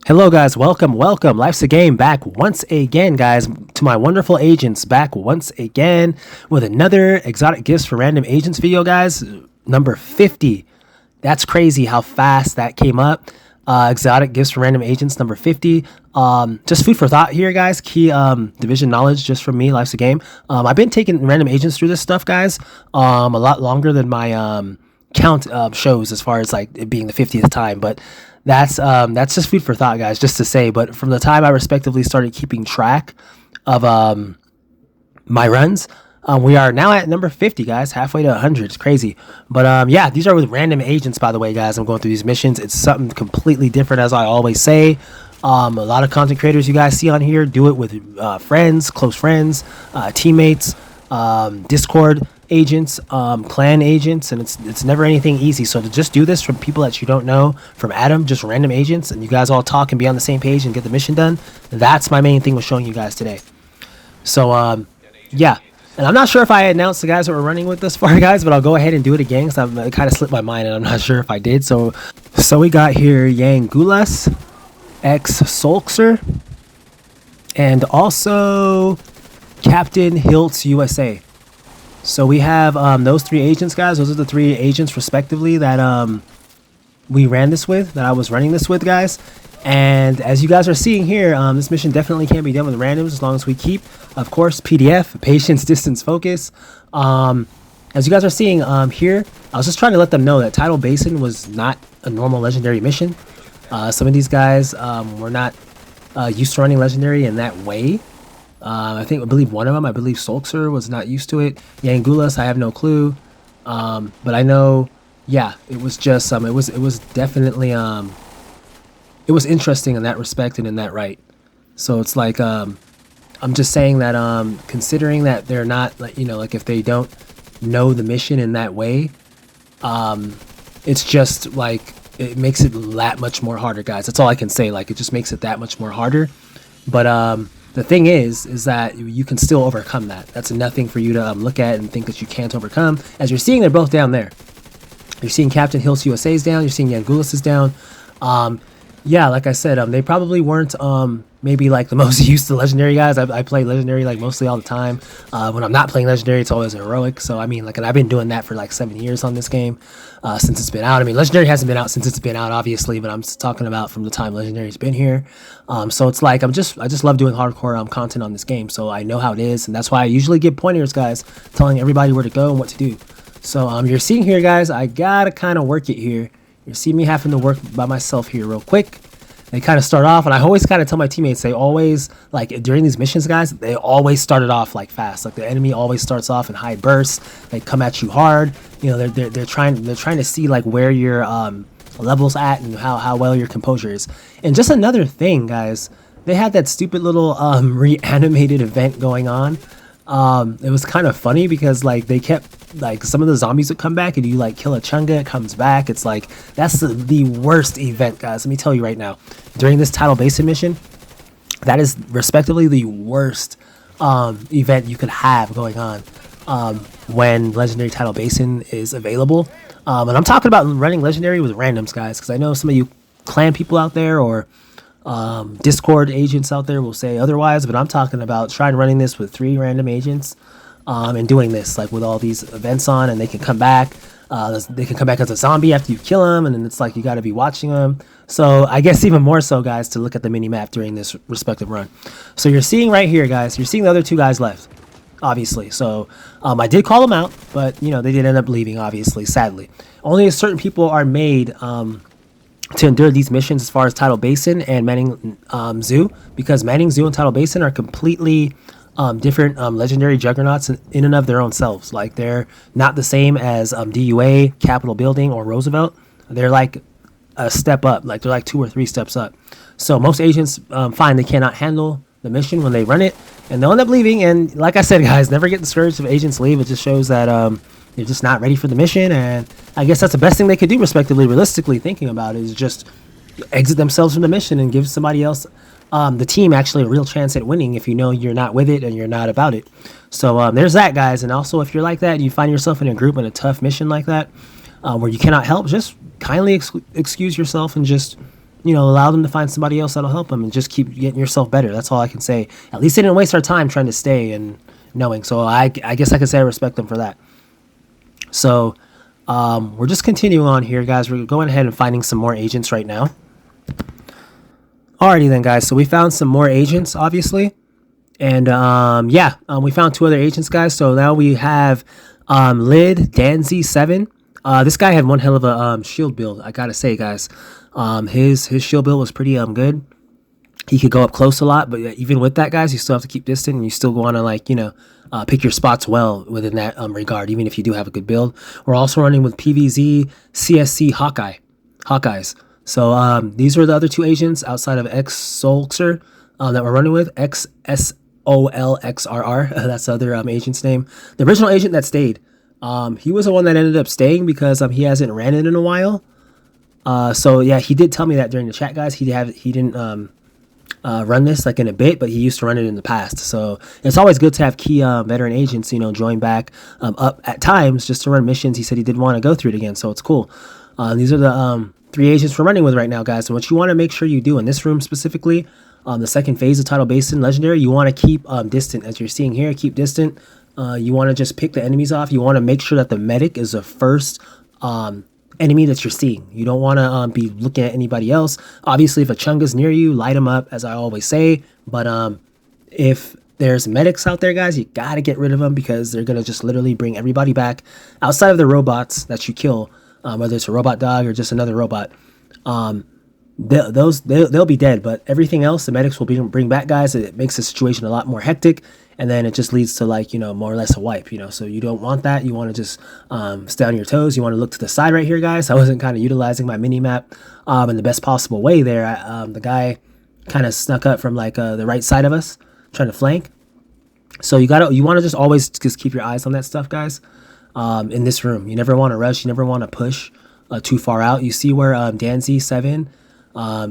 Hello guys, welcome. Life's a game back once again, guys, to my wonderful agents back once again with another exotic gifts for random agents video, guys. Number 50. That's crazy how fast that came up. Exotic gifts for random agents number 50. Just food for thought here, guys. Key division knowledge just from me. Life's a game. I've been taking random agents through this stuff, guys, a lot longer than my count shows as far as like it being the 50th time, but that's just food for thought, guys, just to say. But from the time I respectively started keeping track of my runs, we are now at number 50, guys, halfway to 100. It's crazy. But yeah, these are with random agents, by the way, guys. I'm going through these missions. It's something completely different, as I always say. A lot of content creators you guys see on here do it with friends, close friends, teammates, Discord agents, clan agents, and it's never anything easy. So to just do this from people that you don't know, from Adam, just random agents, and you guys all talk and be on the same page and get the mission done, that's my main thing with showing you guys today. So yeah, and I'm not sure if I announced the guys that were running with this far, guys, but I'll go ahead and do it again because it kind of slipped my mind and I'm not sure if I did. So we got here Yangulas, X Solkser, and also Captain Hiltz USA. So we have those three agents, guys. Those are the three agents respectively that we ran this with, that I was running this with, guys. And as you guys are seeing here, this mission definitely can be done with randoms as long as we keep, of course, PDF, patience, distance, focus. As you guys are seeing here, I was just trying to let them know that Tidal Basin was not a normal legendary mission. Some of these guys were not used to running legendary in that way. I believe one of them, Solkser, was not used to it. Yangulas, I have no clue. But I know, yeah, it was just, it was definitely, it was interesting in that respect and in that right. So it's like, I'm just saying that, considering that they're not, like, you know, like if they don't know the mission in that way, it's just like, it makes it that much more harder, guys. That's all I can say. Like, it just makes it that much more harder. But, the thing is that you can still overcome that. That's nothing for you to look at and think that you can't overcome. As you're seeing, they're both down there. You're seeing Captain Hills USA's down. You're seeing Yangulas is down. Yeah, like I said, they probably weren't maybe like the most used to legendary guys. I play legendary like mostly all the time. When I'm not playing legendary, it's always heroic. So I mean, like, and I've been doing that for like 7 years on this game since it's been out. I mean, legendary hasn't been out since it's been out, obviously, but I'm talking about from the time legendary's been here. So it's like I just love doing hardcore content on this game. So I know how it is, and that's why I usually give pointers, guys, telling everybody where to go and what to do. So you're seeing here, guys, I gotta kind of work it here. You see me having to work by myself here real quick. They kind of start off, and I always kind of tell my teammates, they always, like, during these missions, guys, they always started off like fast. Like, the enemy always starts off in high bursts. They come at you hard. You know, they're trying to see like where your levels at and how well your composure is. And just another thing, guys, they had that stupid little reanimated event going on. It was kind of funny because like they kept, like, some of the zombies would come back and you like kill a chunga, it comes back. It's like, that's the worst event, guys. Let me tell you right now, during this Tidal Basin mission, that is respectively the worst event you could have going on when legendary Tidal Basin is available. And I'm talking about running legendary with randoms, guys, because I know some of you clan people out there or Discord agents out there will say otherwise, but I'm talking about trying running this with 3 random agents and doing this like with all these events on, and they can come back. They can come back as a zombie after you kill them, and then it's like you got to be watching them. So I guess even more so, guys, to look at the mini map during this respective run. So you're seeing right here, guys, you're seeing the other 2 guys left, obviously. So I did call them out, but you know, they did end up leaving, obviously, sadly. Only certain people are made to endure these missions as far as Tidal Basin and Manning Zoo, because Manning Zoo and Tidal Basin are completely different legendary juggernauts in and of their own selves. Like, they're not the same as DUA, Capitol Building, or Roosevelt. They're like a step up, like they're like 2 or 3 steps up. So most agents find they cannot handle the mission when they run it, and they'll end up leaving. And like I said, guys, never get discouraged if agents leave. It just shows that they're just not ready for the mission, and I guess that's the best thing they could do, respectively, realistically thinking about it, is just exit themselves from the mission and give somebody else, the team, actually a real chance at winning if you know you're not with it and you're not about it. So there's that, guys. And also, if you're like that and you find yourself in a group in a tough mission like that, where you cannot help, just kindly excuse yourself and just allow them to find somebody else that'll help them and just keep getting yourself better. That's all I can say. At least they didn't waste our time trying to stay and knowing. So I guess I could say I respect them for that. So we're just continuing on here, guys. We're going ahead and finding some more agents right now. Alrighty then, guys. So we found some more agents, obviously. And we found 2 other agents, guys. So now we have Lid Danzy7. This guy had one hell of a shield build, I gotta say, guys. His shield build was pretty good. He could go up close a lot, but even with that, guys, you still have to keep distant, and you still want to pick your spots well within that regard, even if you do have a good build. We're also running with PVZ CSC Hawkeyes. So these are the other 2 agents outside of X Solxer that we're running with. XSOLXRR. That's the other agent's name. The original agent that stayed. He was the one that ended up staying because he hasn't ran it in a while. So yeah, he did tell me that during the chat, guys. He didn't run this in a bit, but he used to run it in the past. So it's always good to have key veteran agents, join back up at times just to run missions. He said he did want to go through it again, so it's cool. These are the 3 agents we're running with right now, guys. So what you want to make sure you do in this room specifically, the second phase of Tidal Basin Legendary, you want to keep distant. As you're seeing here, keep distant. You want to just pick the enemies off. You want to make sure that the medic is the first enemy that you're seeing. You don't want to be looking at anybody else. Obviously, if a Chunga's near you, light them up, as I always say. But if there's medics out there, guys, you got to get rid of them because they're going to just literally bring everybody back outside of the robots that you kill, whether it's a robot dog or just another robot. They'll be dead, but everything else the medics will bring back, guys. It makes the situation a lot more hectic, and then it just leads to more or less a wipe. So you don't want that. You want to just stay on your toes. You want to look to the side right here, guys. I wasn't kind of utilizing my mini map in the best possible way there. The guy kind of snuck up from the right side of us, trying to flank. So you want to just always just keep your eyes on that stuff, guys. In this room, you never want to rush. You never want to push too far out. You see where Danzy7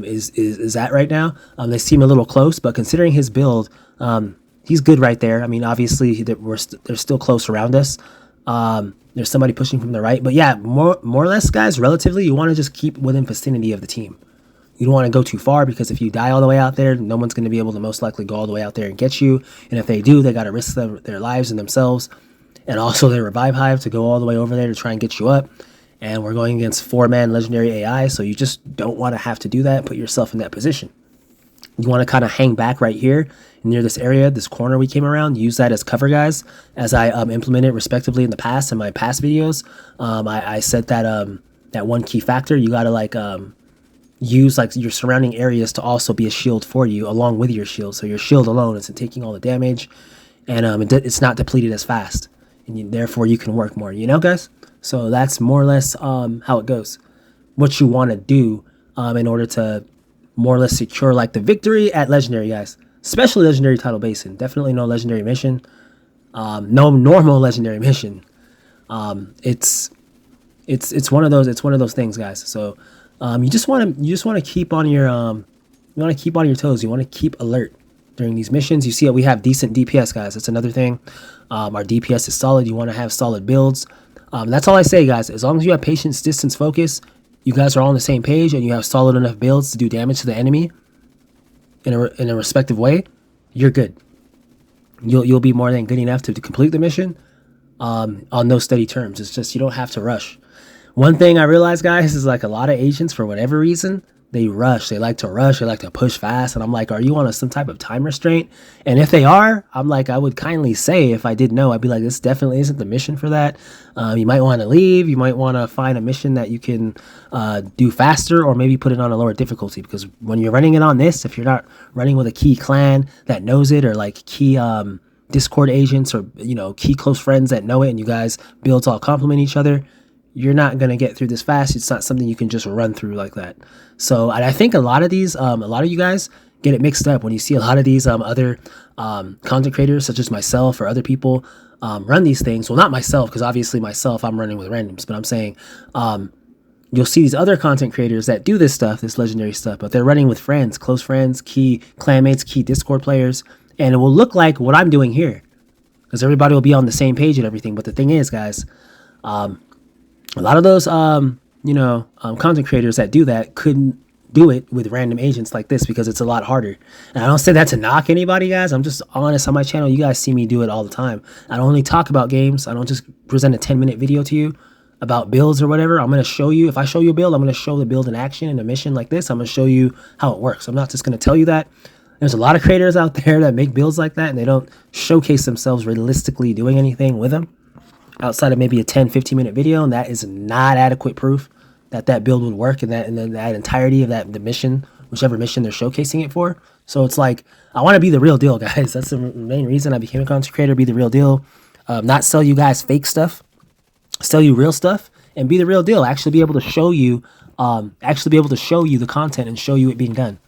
is at right now. They seem a little close, but considering his build, he's good right there. I mean, obviously they're still close around us. There's somebody pushing from the right, but yeah, more or less, guys, relatively, you want to just keep within vicinity of the team. You don't want to go too far because if you die all the way out there, no one's going to be able to most likely go all the way out there and get you. And if they do, they got to risk their lives and themselves and also their revive hive to go all the way over there to try and get you up. And we're going against 4-man legendary AI, so you just don't want to have to do that, put yourself in that position. You want to kind of hang back right here near this area, this corner we came around, use that as cover, guys, as I implemented respectively in the past, in my past videos. I said that that one key factor, you got to use your surrounding areas to also be a shield for you along with your shield. So your shield alone isn't taking all the damage, and it's not depleted as fast, and therefore you can work more, guys? So that's more or less how it goes. What you want to do in order to more or less secure the victory at Legendary, guys. Especially Legendary Tidal Basin. Definitely no Legendary mission. No normal Legendary mission. It's one of those things, guys. So you just want to keep on your toes. You want to keep alert during these missions. You see that we have decent DPS, guys. That's another thing. Our DPS is solid. You want to have solid builds. That's all I say, guys. As long as you have patience, distance, focus, you guys are all on the same page, and you have solid enough builds to do damage to the enemy in a respective way, you're good. You'll be more than good enough to complete the mission on those steady terms. It's just you don't have to rush. One thing I realized, guys, is a lot of agents, for whatever reason, they rush. They like to rush. They like to push fast. And I'm like, are you on some type of time restraint? And if they are, I'm like, I would kindly say, if I did know, I'd be like, this definitely isn't the mission for that. You might want to leave. You might want to find a mission that you can do faster, or maybe put it on a lower difficulty. Because when you're running it on this, if you're not running with a key clan that knows it, or key Discord agents, or key close friends that know it, and you guys builds all complement each other, you're not going to get through this fast. It's not something you can just run through like that. So I think a lot of these, a lot of you guys get it mixed up when you see a lot of these other content creators, such as myself or other people, run these things. Well, not myself, because obviously myself, I'm running with randoms, but I'm saying you'll see these other content creators that do this stuff, this legendary stuff, but they're running with friends, close friends, key clanmates, key Discord players, and it will look like what I'm doing here, because everybody will be on the same page and everything. But the thing is, guys, a lot of those content creators that do that couldn't do it with random agents like this because it's a lot harder. And I don't say that to knock anybody, guys. I'm just honest. On my channel, you guys see me do it all the time. I don't only talk about games. I don't just present a 10-minute video to you about builds or whatever. I'm going to show you, if I show you a build, I'm going to show the build in action in a mission like this. I'm going to show you how it works. I'm not just going to tell you that. There's a lot of creators out there that make builds like that and they don't showcase themselves realistically doing anything with them outside of maybe a 10-15 minute video, and that is not adequate proof that that build would work in that entirety of the mission, whichever mission they're showcasing it for. So it's like, I want to be the real deal, guys. That's the main reason I became a content creator, be the real deal. Not sell you guys fake stuff, sell you real stuff, and be the real deal. Actually be able to show you, the content and show you it being done.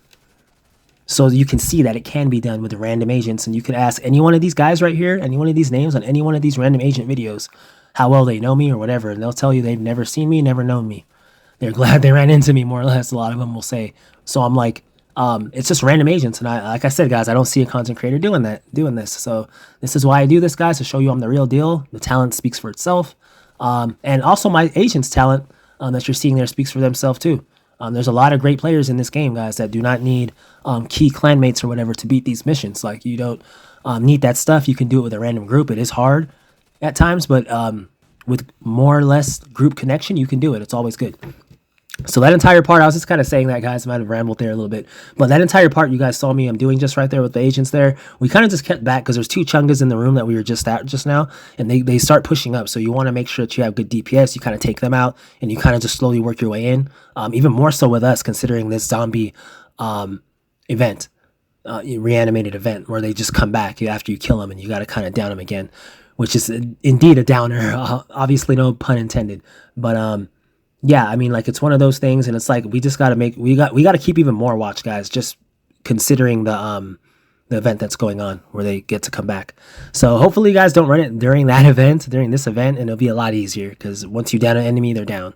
So you can see that it can be done with the random agents, and you can ask any one of these guys right here, any one of these names on any one of these random agent videos, how well they know me or whatever, and they'll tell you they've never seen me, never known me. They're glad they ran into me, more or less. A lot of them will say. So I'm like, it's just random agents, and like I said, guys, I don't see a content creator doing this. So this is why I do this, guys, to show you I'm the real deal. The talent speaks for itself, and also my agent's talent that you're seeing there speaks for themselves too. There's a lot of great players in this game, guys, that do not need key clanmates or whatever to beat these missions. Like, you don't need that stuff. You can do it with a random group. It is hard at times, but with more or less group connection, you can do it. It's always good. So that entire part, I was just kind of saying that, guys. I might have rambled there a little bit. But that entire part you guys saw me, I'm doing just right there with the agents there. We kind of just kept back because there's two chungas in the room that we were just at just now. And they start pushing up. So you want to make sure that you have good DPS. You kind of take them out and you kind of just slowly work your way in. Even more so with us, considering this zombie event, reanimated event, where they just come back after you kill them and you got to kind of down them again, which is indeed a downer. Obviously, no pun intended. But yeah, I mean, like, it's one of those things, and it's like we just got to we got to keep even more watch, guys, just considering the event that's going on where they get to come back. So hopefully you guys don't run it during this event, and it'll be a lot easier because once you down an enemy, they're down.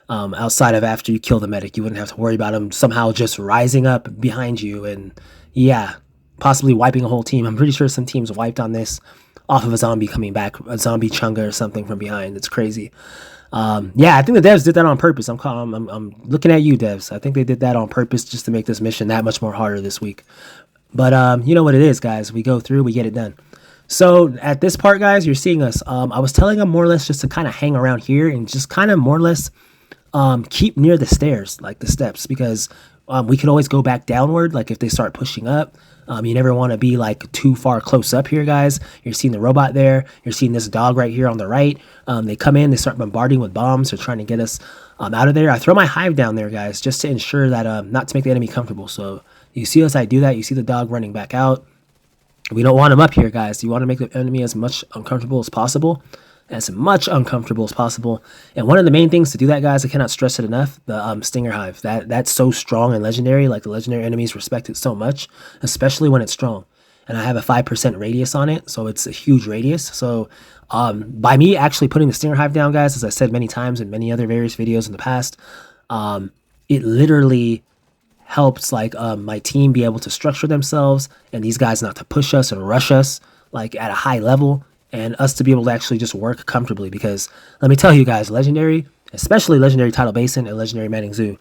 Outside of after you kill the medic, you wouldn't have to worry about them somehow just rising up behind you and, yeah, possibly wiping a whole team. I'm pretty sure some teams wiped on this off of a zombie coming back, a zombie chunga or something from behind. It's crazy. Yeah, I think the devs did that on purpose. I'm looking at you, devs. I think they did that on purpose just to make this mission that much more harder this week. But you know what it is, guys. We go through, we get it done. So at this part, guys, you're seeing us. I was telling them more or less just to kind of hang around here and just kind of more or less keep near the stairs, like the steps, because we could always go back downward, like if they start pushing up. You never want to be like too far close up here, guys. You're seeing the robot there. You're seeing this dog right here on the right. They come in, they start bombarding with bombs. They're trying to get us out of there. I throw my hive down there, guys, just to ensure that not to make the enemy comfortable. So you see as I do that, you see the dog running back out. We don't want him up here, guys. You want to make the enemy as much uncomfortable as possible. And one of the main things to do that, guys, I cannot stress it enough, the Stinger Hive. That's so strong and legendary. Like, the legendary enemies respect it so much, especially when it's strong. And I have a 5% radius on it, so it's a huge radius. So by me actually putting the Stinger Hive down, guys, as I said many times in many other various videos in the past, it literally helps my team be able to structure themselves and these guys not to push us and rush us like at a high level, and us to be able to actually just work comfortably. Because let me tell you guys, legendary, especially legendary Tidal Basin and legendary Manning Zoo,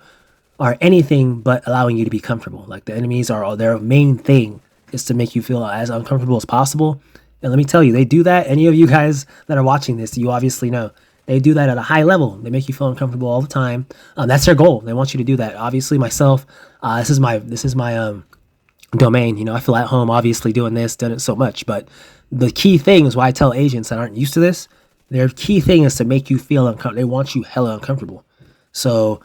are anything but allowing you to be comfortable. Like, the enemies are, their main thing is to make you feel as uncomfortable as possible. And let me tell you, they do that. Any of you guys that are watching this, you obviously know. They do that at a high level. They make you feel uncomfortable all the time. That's their goal. They want you to do that. Obviously, myself, this is my domain. You know, I feel at home, obviously, doing this, done it so much. But the key thing is why I tell agents that aren't used to this, their key thing is to make you feel uncomfortable. They want you hella uncomfortable. So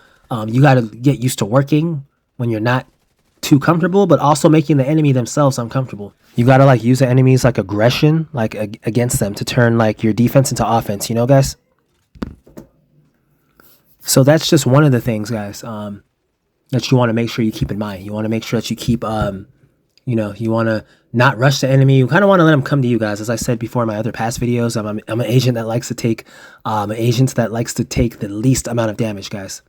you got to get used to working when you're not too comfortable, but also making the enemy themselves uncomfortable. You got to use the enemy's aggression against them to turn your defense into offense, you know, guys? So that's just one of the things, guys, that you want to make sure you keep in mind. You want to make sure that you keep you want to not rush the enemy. You kind of want to let them come to you, guys. As I said before in my other past videos, I'm an agent that likes to take the least amount of damage, guys.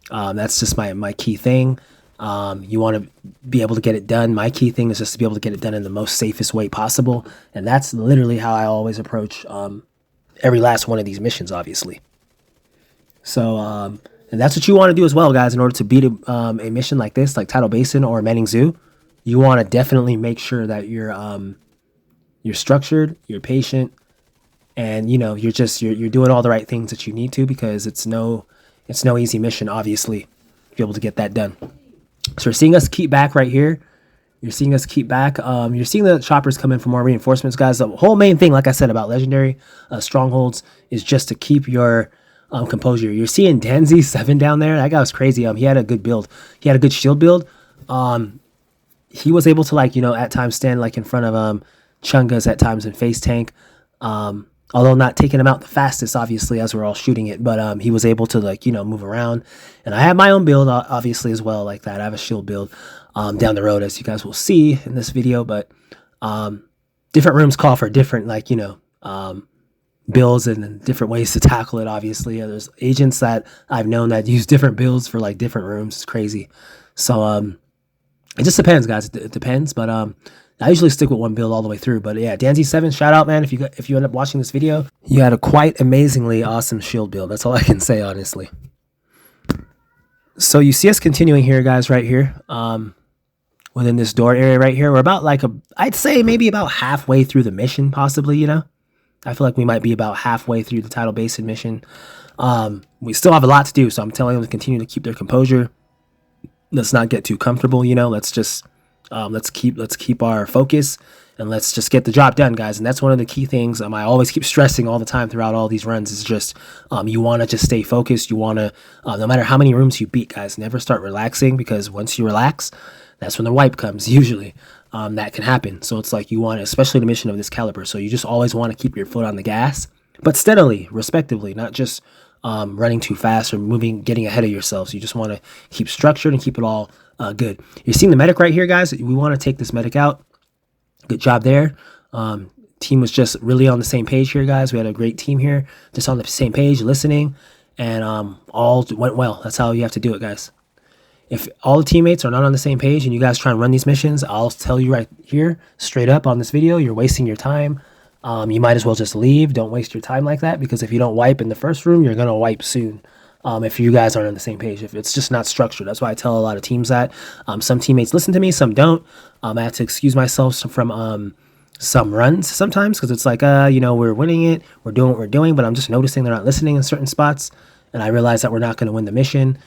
That's just my key thing. You want to be able to get it done. My key thing is just to be able to get it done in the most safest way possible. And that's literally how I always approach every last one of these missions, obviously. So And that's what you want to do as well, guys, in order to beat a mission like this, like Tidal Basin or Manning Zoo. You want to definitely make sure that you're structured, you're patient, and you're doing all the right things that you need to, because it's no easy mission, obviously, to be able to get that done. So you're seeing us keep back right here. You're seeing us keep back. You're seeing the choppers come in for more reinforcements, guys. The whole main thing, like I said, about legendary strongholds is just to keep your composure. You're seeing Danzy 7 down there. That guy was crazy. He had a good build. He had a good shield build. He was able to, like, at times stand like in front of Chungas at times and face tank. Although not taking him out the fastest, obviously, as we're all shooting it, but he was able to, like, move around. And I have my own build, obviously, as well, like that. I have a shield build down the road, as you guys will see in this video. But different rooms call for different, like, builds and different ways to tackle it, obviously. There's agents that I've known that use different builds for, like, different rooms. It's crazy. So it just depends, guys. It depends, but I usually stick with one build all the way through. But yeah, Danzy7, shout out, man. If you end up watching this video, you had a quite amazingly awesome shield build. That's all I can say, honestly. So you see us continuing here, guys, right here. Within this door area right here. We're about I'd say maybe about halfway through the mission, possibly, I feel like we might be about halfway through the Tidal Basin mission. We still have a lot to do, so I'm telling them to continue to keep their composure. Let's not get too comfortable, let's just let's keep our focus, and let's just get the job done, guys. And that's one of the key things I always keep stressing all the time throughout all these runs is just you want to just stay focused. You want to no matter how many rooms you beat, guys, never start relaxing, because once you relax, that's when the wipe comes, usually. That can happen. So it's like you want, especially the mission of this caliber, so you just always want to keep your foot on the gas, but steadily, respectively, not just running too fast or getting ahead of yourself. So you just want to keep structured and keep it all good. You're seeing the medic right here, guys. We want to take this medic out. Good job there. Team was just really on the same page here, guys. We had a great team here, just on the same page, listening, and all went well. That's how you have to do it, guys. If all the teammates are not on the same page and you guys try and run these missions, I'll tell you right here, straight up on this video, you're wasting your time. You might as well just leave. Don't waste your time like that, because if you don't wipe in the first room, you're going to wipe soon. If you guys aren't on the same page, if it's just not structured. That's why I tell a lot of teams that. Some teammates listen to me, some don't. I have to excuse myself from some runs sometimes, because it's like, we're winning it, we're doing what we're doing, but I'm just noticing they're not listening in certain spots, and I realize that we're not going to win the mission.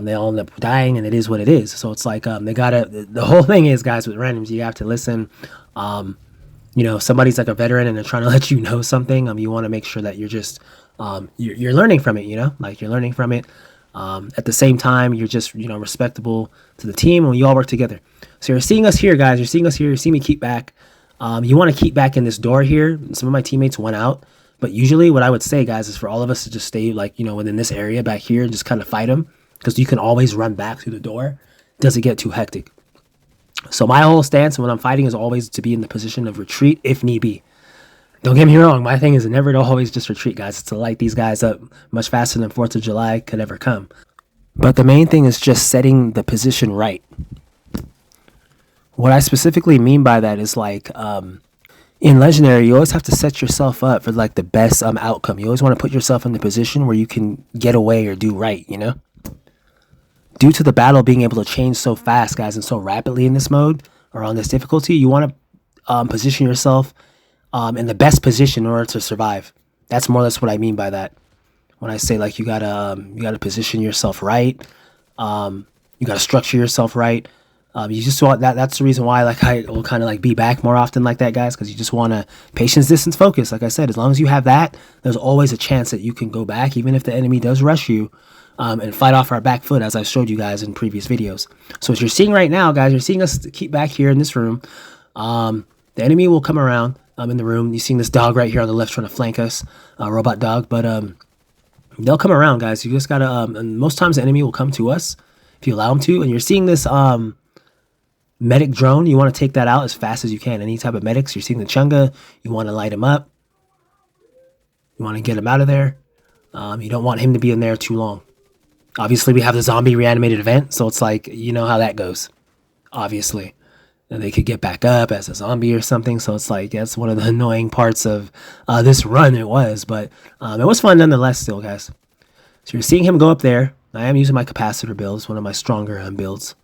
They all end up dying, and it is what it is. So it's like the whole thing is, guys, with randoms, you have to listen. Somebody's like a veteran and they're trying to let you know something. You want to make sure that you're just you're learning from it. Like you're learning from it. At the same time, you're just respectable to the team, and you all work together. So you're seeing us here, guys. You're seeing us here. You see me keep back. You want to keep back in this door here. Some of my teammates went out, but usually what I would say, guys, is for all of us to just stay within this area back here and just kind of fight them, because you can always run back through the door. Doesn't get too hectic. So my whole stance when I'm fighting is always to be in the position of retreat if need be. Don't get me wrong, my thing is never to always just retreat, guys. It's to light these guys up much faster than 4th of July could ever come. But the main thing is just setting the position right. What I specifically mean by that is like in Legendary, you always have to set yourself up for like the best outcome. You always want to put yourself in the position where you can get away or do right, Due to the battle being able to change so fast, guys, and so rapidly in this mode or on this difficulty, you want to position yourself in the best position in order to survive. That's more or less what I mean by that. When I say like you gotta position yourself right, you gotta structure yourself right. You just want that. That's the reason why I will kind of be back more often like that, guys, because you just want to patience, distance, focus. Like I said, as long as you have that, there's always a chance that you can go back, even if the enemy does rush you. And fight off our back foot, as I showed you guys in previous videos. So as you're seeing right now, guys, you're seeing us keep back here in this room. The enemy will come around in the room. You're seeing this dog right here on the left trying to flank us, robot dog. But they'll come around, guys. You just gotta. And most times the enemy will come to us if you allow them to. And you're seeing this medic drone. You want to take that out as fast as you can. Any type of medics. You're seeing the Chunga. You want to light him up. You want to get him out of there. You don't want him to be in there too long. Obviously, we have the zombie reanimated event, so it's like, you know how that goes, obviously. And they could get back up as a zombie or something, so it's like, that's one of the annoying parts of this run, it was. But it was fun nonetheless still, guys. So you're seeing him go up there. I am using my capacitor build. It's one of my stronger builds.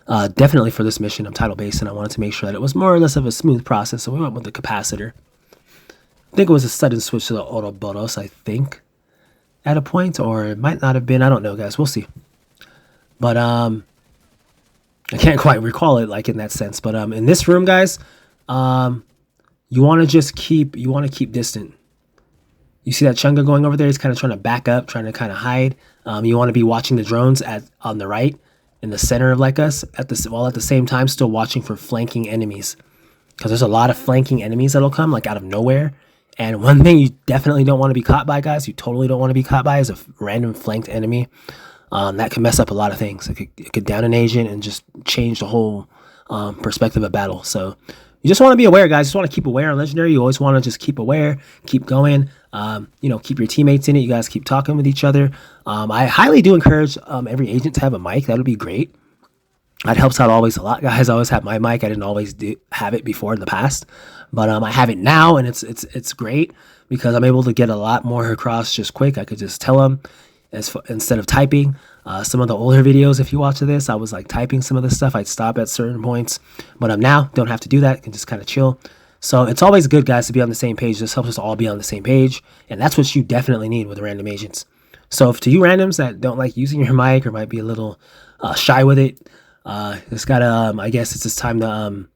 Definitely for this mission of Tidal Basin, I wanted to make sure that it was more or less of a smooth process, so we went with the capacitor. I think it was a sudden switch to the Ouroboros, I think, at a point, or it might not have been. I don't know, guys. We'll see. But I can't quite recall it like in that sense. But in this room, guys, you want to keep distant. You see that Chunga going over there? He's kind of trying to back up, trying to kind of hide. You want to be watching the drones on the right, in the center of like us, while at the same time still watching for flanking enemies, because there's a lot of flanking enemies that'll come like out of nowhere. And one thing you definitely don't want to be caught by, guys, you totally don't want to be caught by, is a random flanked enemy. That can mess up a lot of things. It could down an agent and just change the whole perspective of battle. So you just want to be aware, guys. You just want to keep aware on Legendary. You always want to just keep aware, keep going. Keep your teammates in it. You guys keep talking with each other. I highly do encourage every agent to have a mic. That would be great. That helps out always a lot, guys. I always have my mic. I didn't always have it before in the past, but I have it now, and it's great because I'm able to get a lot more across just quick. I could just tell them instead of typing. Some of the older videos, if you watch this, I was like typing some of the stuff. I'd stop at certain points, but now don't have to do that. I can just kind of chill. So it's always good, guys, to be on the same page. This helps us all be on the same page, and that's what you definitely need with random agents. So if to you randoms that don't like using your mic or might be a little shy with it, it's gotta, I guess it's just time to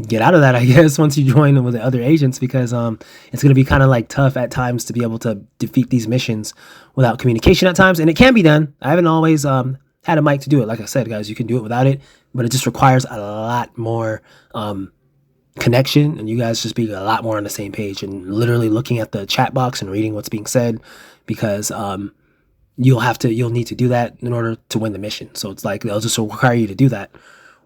get out of that, I guess, once you join with the other agents, because it's going to be kind of like tough at times to be able to defeat these missions without communication at times. And it can be done. I haven't always had a mic to do it. Like I said, guys, you can do it without it, but it just requires a lot more connection, and you guys just being a lot more on the same page and literally looking at the chat box and reading what's being said, because you'll need to do that in order to win the mission. So it's like they'll just require you to do that.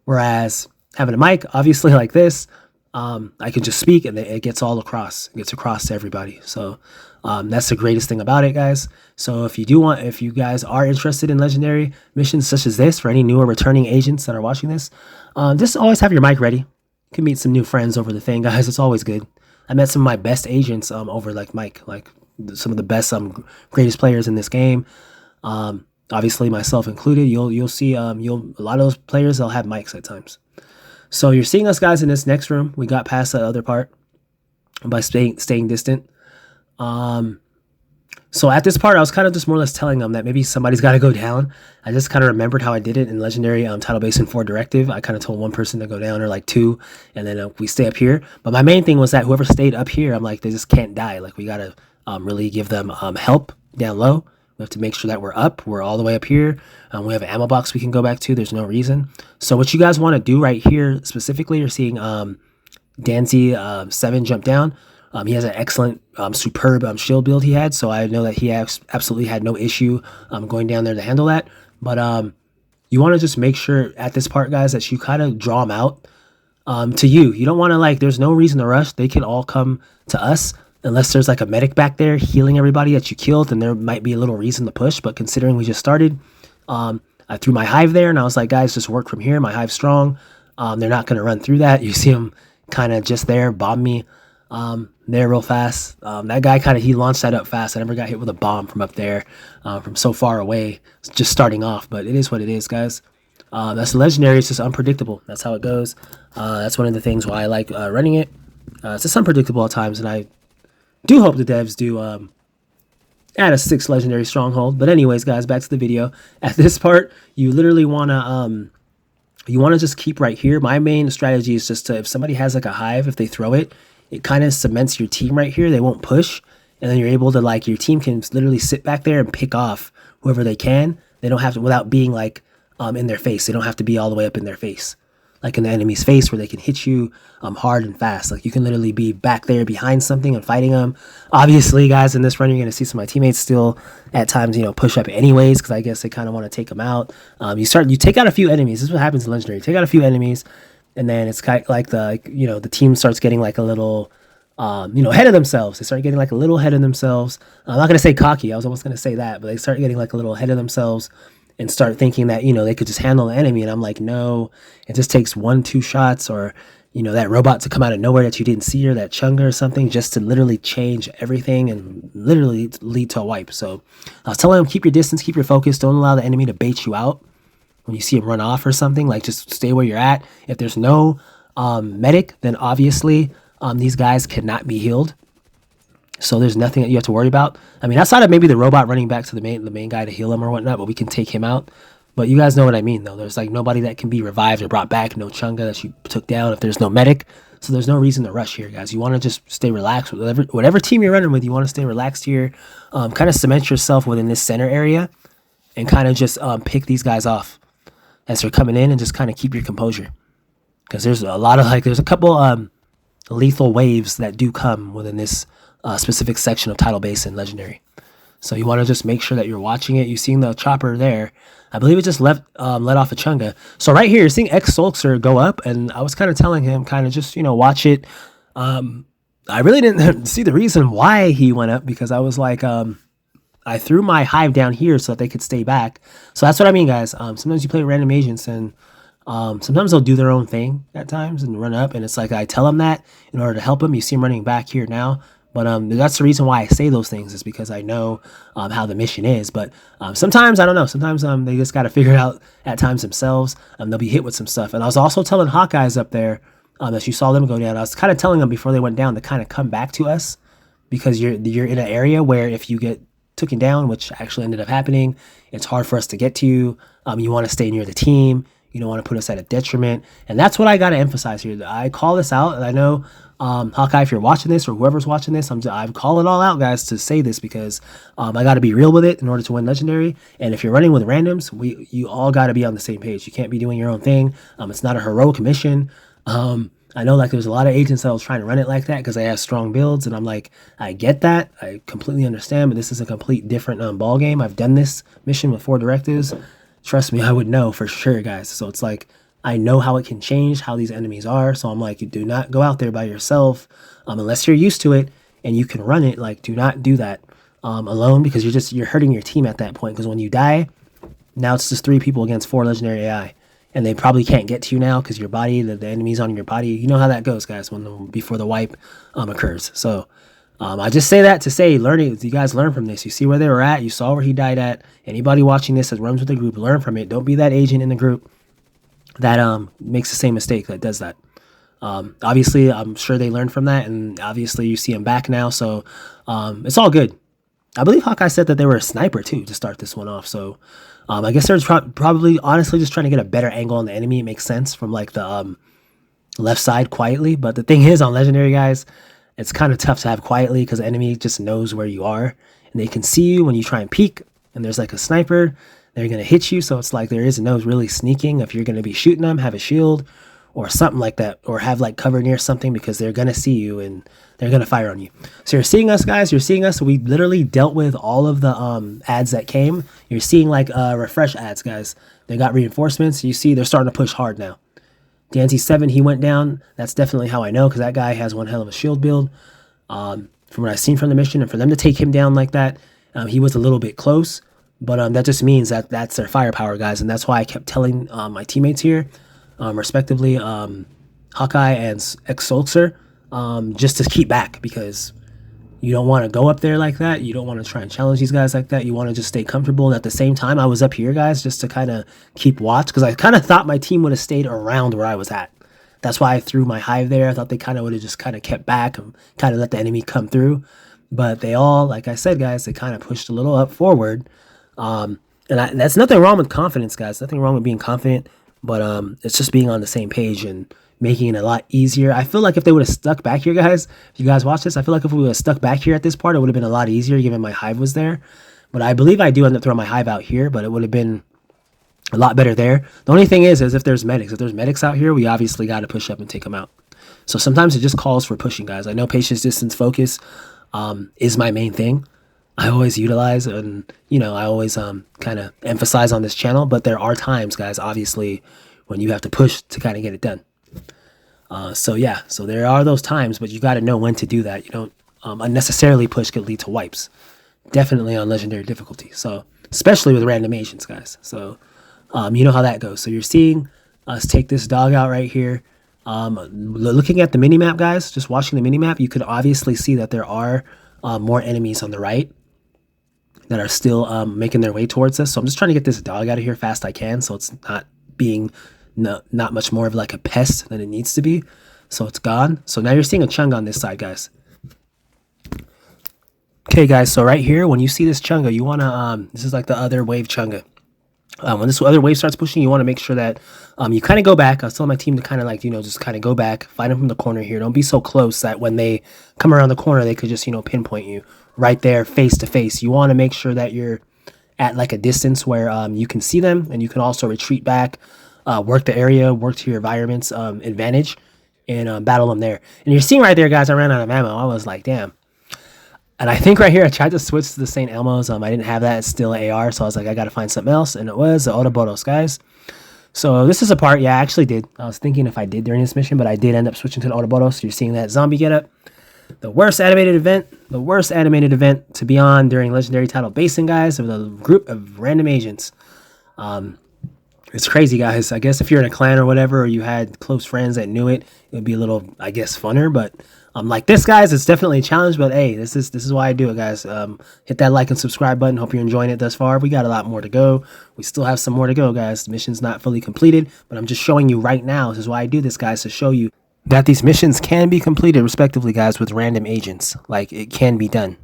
Whereas having a mic, obviously like this, I can just speak and it gets all across. It gets across to everybody. So that's the greatest thing about it, guys. So if you guys are interested in legendary missions such as this, for any new or returning agents that are watching this, just always have your mic ready. You can meet some new friends over the thing, guys. It's always good. I met some of my best agents over like mic, like some of the best greatest players in this game. Obviously myself included. You'll see a lot of those players, they'll have mics at times. So you're seeing us, guys, in this next room. We got past that other part by staying distant. So at this part, I was kind of just more or less telling them that maybe somebody's got to go down. I just kind of remembered how I did it in Legendary Tidal Basin 4 Directive. I kind of told one person to go down, or like two, and then we stay up here. But my main thing was that whoever stayed up here, I'm like, they just can't die. Like, we got to really give them help down low. We have to make sure that we're up. We're all the way up here. We have an ammo box we can go back to. There's no reason. So what you guys want to do right here specifically, you're seeing Danzy 7 jump down. He has an excellent, superb shield build he had, so I know that he absolutely had no issue going down there to handle that. But you want to just make sure at this part, guys, that you kind of draw them out to you. You don't want to, like, there's no reason to rush. They can all come to us. Unless there's like a medic back there healing everybody that you killed, then there might be a little reason to push. But considering we just started, I threw my hive there, and I was like, guys, just work from here. My hive's strong. They're not going to run through that. You see them kind of just there, bomb me there real fast. That guy he launched that up fast. I never got hit with a bomb from up there, from so far away, just starting off. But it is what it is, guys. That's Legendary. It's just unpredictable. That's how it goes. That's one of the things why I like running it. It's just unpredictable at times, and I do hope the devs do add a 6th Legendary Stronghold. But anyways, guys, back to the video. At this part, you literally want to just keep right here. My main strategy is just to, if somebody has like a hive, if they throw it, it kind of cements your team right here. They won't push, and then you're able to, like, your team can literally sit back there and pick off whoever they can. They don't have to, without being like in their face. They don't have to be all the way up in their face, like in the enemy's face, where they can hit you hard and fast. Like, you can literally be back there behind something and fighting them. Obviously, guys, in this run, you're going to see some of my teammates still at times, push up anyways, because I guess they kind of want to take them out. You take out a few enemies. This is what happens in Legendary. You take out a few enemies, and then it's kind of like the team starts getting like a little, ahead of themselves. They start getting like a little ahead of themselves. I'm not going to say cocky. I was almost going to say that, but they start getting like a little ahead of themselves and start thinking that, they could just handle the enemy. And I'm like, no, it just takes 1-2 shots, or you know, that robot to come out of nowhere that you didn't see, or that chunga or something, just to literally change everything and literally lead to a wipe. So I was telling him, keep your distance, keep your focus, don't allow the enemy to bait you out when you see him run off or something. Like, just stay where you're at. If there's no medic, then obviously these guys cannot be healed. So there's nothing that you have to worry about. I mean, outside of maybe the robot running back to the main guy to heal him or whatnot, but we can take him out. But you guys know what I mean, though. There's like nobody that can be revived or brought back, no chunga that you took down if there's no medic. So there's no reason to rush here, guys. You want to just stay relaxed. Whatever team you're running with, you want to stay relaxed here. Kind of cement yourself within this center area and kind of just pick these guys off as they're coming in, and just kind of keep your composure. Because there's a lot of, like, there's a couple lethal waves that do come within this specific section of Tidal Basin Legendary. So you want to just make sure that you're watching it. You've seen the chopper there. I believe it just let off a chunga. So right here, you're seeing X-Solxer go up, and I was kind of telling him, kind of just, you know, watch it. I really didn't see the reason why he went up, because I was like, I threw my hive down here so that they could stay back. So that's what I mean, guys. Sometimes you play random agents, and sometimes they'll do their own thing at times and run up, and it's like I tell them that in order to help them. You see them running back here now. But that's the reason why I say those things, is because I know how the mission is. But sometimes, I don't know, sometimes they just got to figure it out at times themselves. They'll be hit with some stuff. And I was also telling Hawkeyes up there, as you saw them go down, I was kind of telling them before they went down to kind of come back to us, because you're in an area where if you get taken down, which actually ended up happening, it's hard for us to get to you. You want to stay near the team. You don't want to put us at a detriment. And that's what I got to emphasize here. I call this out, and I know Hawkeye, if you're watching this, or whoever's watching this, I'm calling all out, guys, to say this, because I got to be real with it in order to win Legendary. And if you're running with randoms, you all got to be on the same page. You can't be doing your own thing. It's not a heroic mission. I know, like, there's a lot of agents that was trying to run it like that because they have strong builds, and I'm like, I get that, I completely understand, but this is a complete different ball game. I've done this mission with 4 directives. Trust me, I would know for sure, guys. So it's like, I know how it can change, how these enemies are. So I'm like, you do not go out there by yourself unless you're used to it and you can run it. Like, do not do that alone, because you're hurting your team at that point. Because when you die, now it's just 3 people against 4 legendary AI, and they probably can't get to you now because your body, the enemy's on your body. You know how that goes, guys, before the wipe occurs. So I just say that to say, you guys learn from this. You see where they were at. You saw where he died at. Anybody watching this that runs with the group, learn from it. Don't be that agent in the group that makes the same mistake, that does that. Obviously, I'm sure they learned from that, and obviously you see him back now, so it's all good. I believe Hawkeye said that they were a sniper too to start this one off, so I guess they're probably honestly just trying to get a better angle on the enemy. It makes sense from like the left side quietly, but the thing is, on Legendary, guys, it's kind of tough to have quietly because the enemy just knows where you are, and they can see you when you try and peek, and there's like a sniper. They're going to hit you, so it's like there is no really sneaking. If you're going to be shooting them, have a shield or something like that, or have like cover near something, because they're going to see you and they're going to fire on you. So you're seeing us, guys. You're seeing us. We literally dealt with all of the ads that came. You're seeing like refresh ads, guys. They got reinforcements. You see they're starting to push hard now. Dancy 7, he went down. That's definitely how I know, because that guy has one hell of a shield build. From what I've seen from the mission, and for them to take him down like that, he was a little bit close. But that just means that that's their firepower, guys. And that's why I kept telling my teammates here, respectively, Hawkeye and X-Solxer, just to keep back, because you don't want to go up there like that. You don't want to try and challenge these guys like that. You want to just stay comfortable. And at the same time, I was up here, guys, just to kind of keep watch, because I kind of thought my team would have stayed around where I was at. That's why I threw my hive there. I thought they kind of would have just kind of kept back and kind of let the enemy come through. But they all, like I said, guys, they kind of pushed a little up forward. That's nothing wrong with confidence, guys. Nothing wrong with being confident, but it's just being on the same page and making it a lot easier. I feel like if they would have stuck back here, guys, if you guys watch this, I feel like if we would have stuck back here at this part, it would have been a lot easier given my hive was there. But I believe I do end up throwing my hive out here, but it would have been a lot better there. The only thing is if there's medics out here, we obviously got to push up and take them out. So sometimes it just calls for pushing, guys. I know patience, distance, focus is my main thing. I always utilize, and I always kind of emphasize on this channel, but there are times, guys, obviously, when you have to push to kind of get it done. So there are those times, but you got to know when to do that. You don't unnecessarily push could lead to wipes, definitely on legendary difficulty. So especially with random agents, guys. So you know how that goes. So you're seeing us take this dog out right here. Looking at the minimap, guys, just watching the minimap, you could obviously see that there are more enemies on the right that are still making their way towards us. So I'm just trying to get this dog out of here fast I can, so it's not being not much more of like a pest than it needs to be. So it's gone. So now you're seeing a chunga on this side, guys. Okay, guys, so right here, when you see this chunga, you want to, this is like the other wave chunga. When this other wave starts pushing, you want to make sure that you kind of go back. I was telling my team to kind of like, just kind of go back, find them from the corner here. Don't be so close that when they come around the corner, they could just, pinpoint you right there face to face. You want to make sure that you're at like a distance where you can see them, and you can also retreat back, work the area, work to your environment's advantage, and battle them there. And you're seeing right there, guys, I ran out of ammo. I was like, damn. And I think right here, I tried to switch to the St. Elmo's. I didn't have that. It's still AR. So I was like, I got to find something else. And it was the Autobotos, guys. So this is a part. Yeah, I actually did. I was thinking if I did during this mission, but I did end up switching to the Autobotos. You're seeing that zombie get up. The worst animated event to be on during Legendary Tidal Basin, guys, of the group of random agents. It's crazy, guys. I guess if you're in a clan or whatever, or you had close friends that knew it, it would be a little, I guess, funner. But like this, guys, it's definitely a challenge. But hey, this is why I do it, guys. Hit that like and subscribe button. Hope you're enjoying it thus far. We got a lot more to go. We still have some more to go, guys. The mission's not fully completed, but I'm just showing you right now. This is why I do this, guys, to show you that these missions can be completed, respectively, guys, with random agents. Like, it can be done.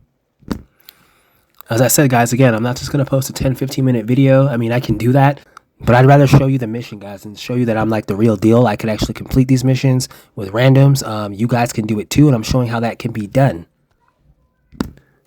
As I said, guys, again, I'm not just going to post a 10-15 minute video. I mean, I can do that. But I'd rather show you the mission, guys, and show you that I'm like the real deal. I could actually complete these missions with randoms. You guys can do it too, and I'm showing how that can be done.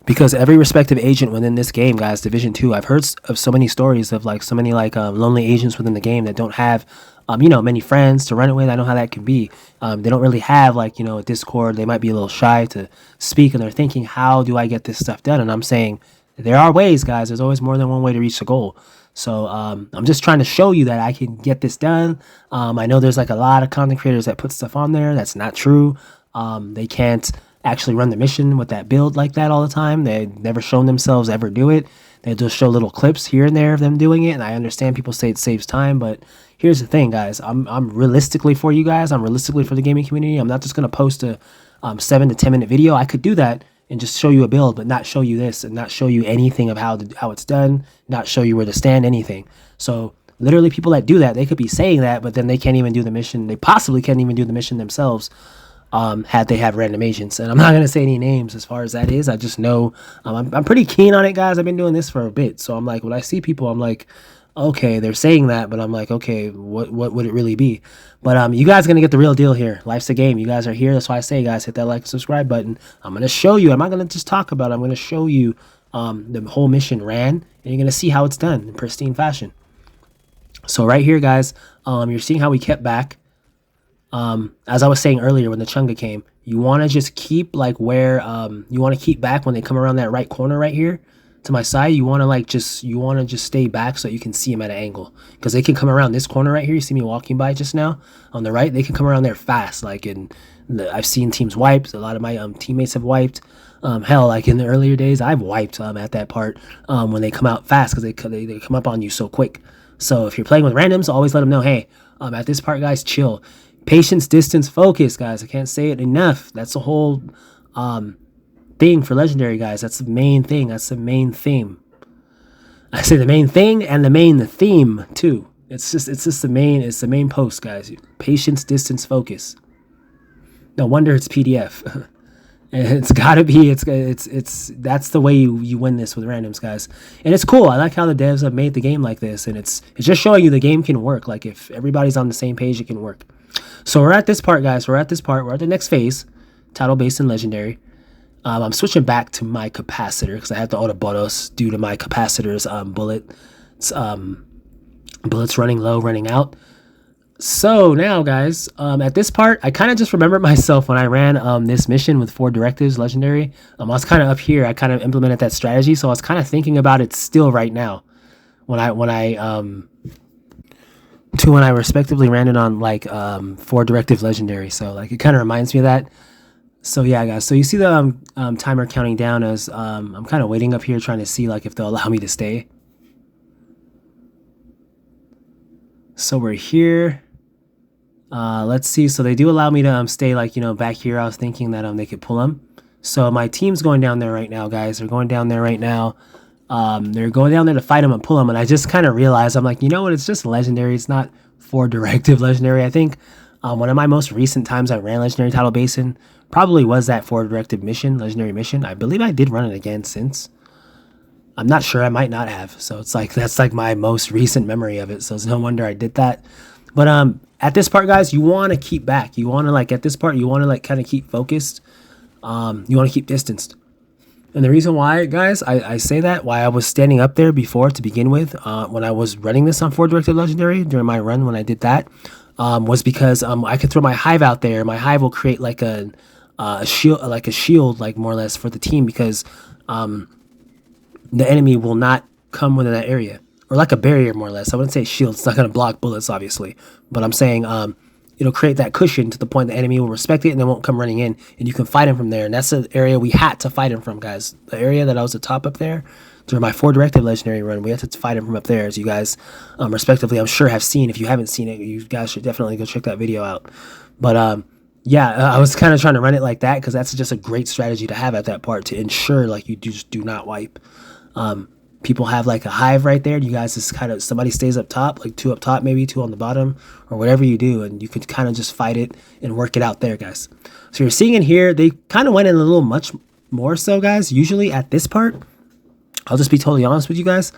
Because every respective agent within this game, guys, Division 2, I've heard of so many stories of like so many like lonely agents within the game that don't have, many friends to run it with. I know how that can be. They don't really have like, a Discord. They might be a little shy to speak, and they're thinking, how do I get this stuff done? And I'm saying, there are ways, guys. There's always more than one way to reach the goal. So I'm just trying to show you that I can get this done. I know there's like a lot of content creators that put stuff on there that's not true. They can't actually run the mission with that build like that all the time. They've never shown themselves ever do it. They just show little clips here and there of them doing it. And I understand people say it saves time, but here's the thing, guys. I'm realistically for you guys. I'm realistically for the gaming community. I'm not just going to post a 7 to 10 minute video. I could do that and just show you a build, but not show you this, and not show you anything of how it's done, not show you where to stand, anything. So literally people that do that, they could be saying that, but then they can't even do the mission. They possibly can't even do the mission themselves had they have random agents. And I'm not going to say any names as far as that is. I just know I'm pretty keen on it, guys. I've been doing this for a bit. So I'm like, when I see people, I'm like, okay, they're saying that, but I'm like, okay, what would it really be? But you guys are gonna get the real deal here. Life's a game. You guys are here. That's why I say, guys, hit that like and subscribe button. I'm gonna show you. I'm not gonna just talk about it. I'm gonna show you the whole mission ran, and you're gonna see how it's done in pristine fashion. So right here, guys, you're seeing how we kept back. As I was saying earlier, when the chunga came, you want to just keep like where you want to keep back when they come around that right corner right here to my side. You want to just stay back so you can see them at an angle, because they can come around this corner right here. You see me walking by just now on the right. They can come around there fast. Like I've seen teams wiped. A lot of my teammates have wiped. Hell, like in the earlier days, I've wiped at that part when they come out fast, because they come up on you so quick. So if you're playing with randoms, always let them know, hey, at this part, guys, chill. Patience, distance, focus, guys. I can't say it enough. That's the whole thing for Legendary, guys. That's the main thing. That's the main theme. I say the main thing and the theme too. It's just the main post, guys. Patience, distance, focus. No wonder it's PDF. It's gotta be. It's that's the way you win this with randoms, guys. And it's cool. I like how the devs have made the game like this, and it's just showing you the game can work. Like if everybody's on the same page, it can work. So we're at this part, guys. We're at the next phase, Tidal Basin Legendary. I'm switching back to my capacitor because I have the Autobotos due to my capacitor's bullets running low, running out. So now, guys, at this part, I kind of just remembered myself when I ran this mission with 4 directives, Legendary. I was kind of up here. I kind of implemented that strategy, so I was kind of thinking about it still right now when I respectively ran it on like 4 directive Legendary. So like it kind of reminds me of that. So yeah, guys. So you see the timer counting down as I'm kind of waiting up here trying to see like if they'll allow me to stay. So we're here. Let's see. So they do allow me to stay like back here. I was thinking that they could pull them. So my team's going down there right now, guys. They're going down there right now. They're going down there to fight them and pull them. And I just kind of realized, I'm like, you know what? It's just legendary. It's not for directive legendary. I think one of my most recent times I ran legendary Tidal Basin probably was that for directive mission, legendary mission. I believe I did run it again since. I'm not sure. I might not have. So it's like that's like my most recent memory of it. So it's no wonder I did that. But at this part, guys, you want to keep back. You want to like at this part, you want to like kind of keep focused. You want to keep distanced. And the reason why, guys, I say that, why I was standing up there before to begin with, when I was running this on 4 Directed Legendary during my run when I did that, was because I could throw my hive out there. My hive will create like a shield, like more or less for the team because the enemy will not come within that area. Or like a barrier, more or less. I wouldn't say shield. It's not going to block bullets, obviously. But I'm saying it'll create that cushion to the point the enemy will respect it and they won't come running in. And you can fight him from there. And that's the area we had to fight him from, guys. The area that I was the top up there during my 4 Directed Legendary run, we had to fight him from up there, as you guys, respectively, I'm sure have seen. If you haven't seen it, you guys should definitely go check that video out. But yeah, I was kind of trying to run it like that because that's just a great strategy to have at that part to ensure like you just do not wipe. People have like a hive right there. You guys just kind of, somebody stays up top, like 2 up top, maybe 2 on the bottom, or whatever you do, and you could kind of just fight it and work it out there, guys. So you're seeing in here, they kind of went in a little much more so, guys. Usually at this part, I'll just be totally honest with you guys.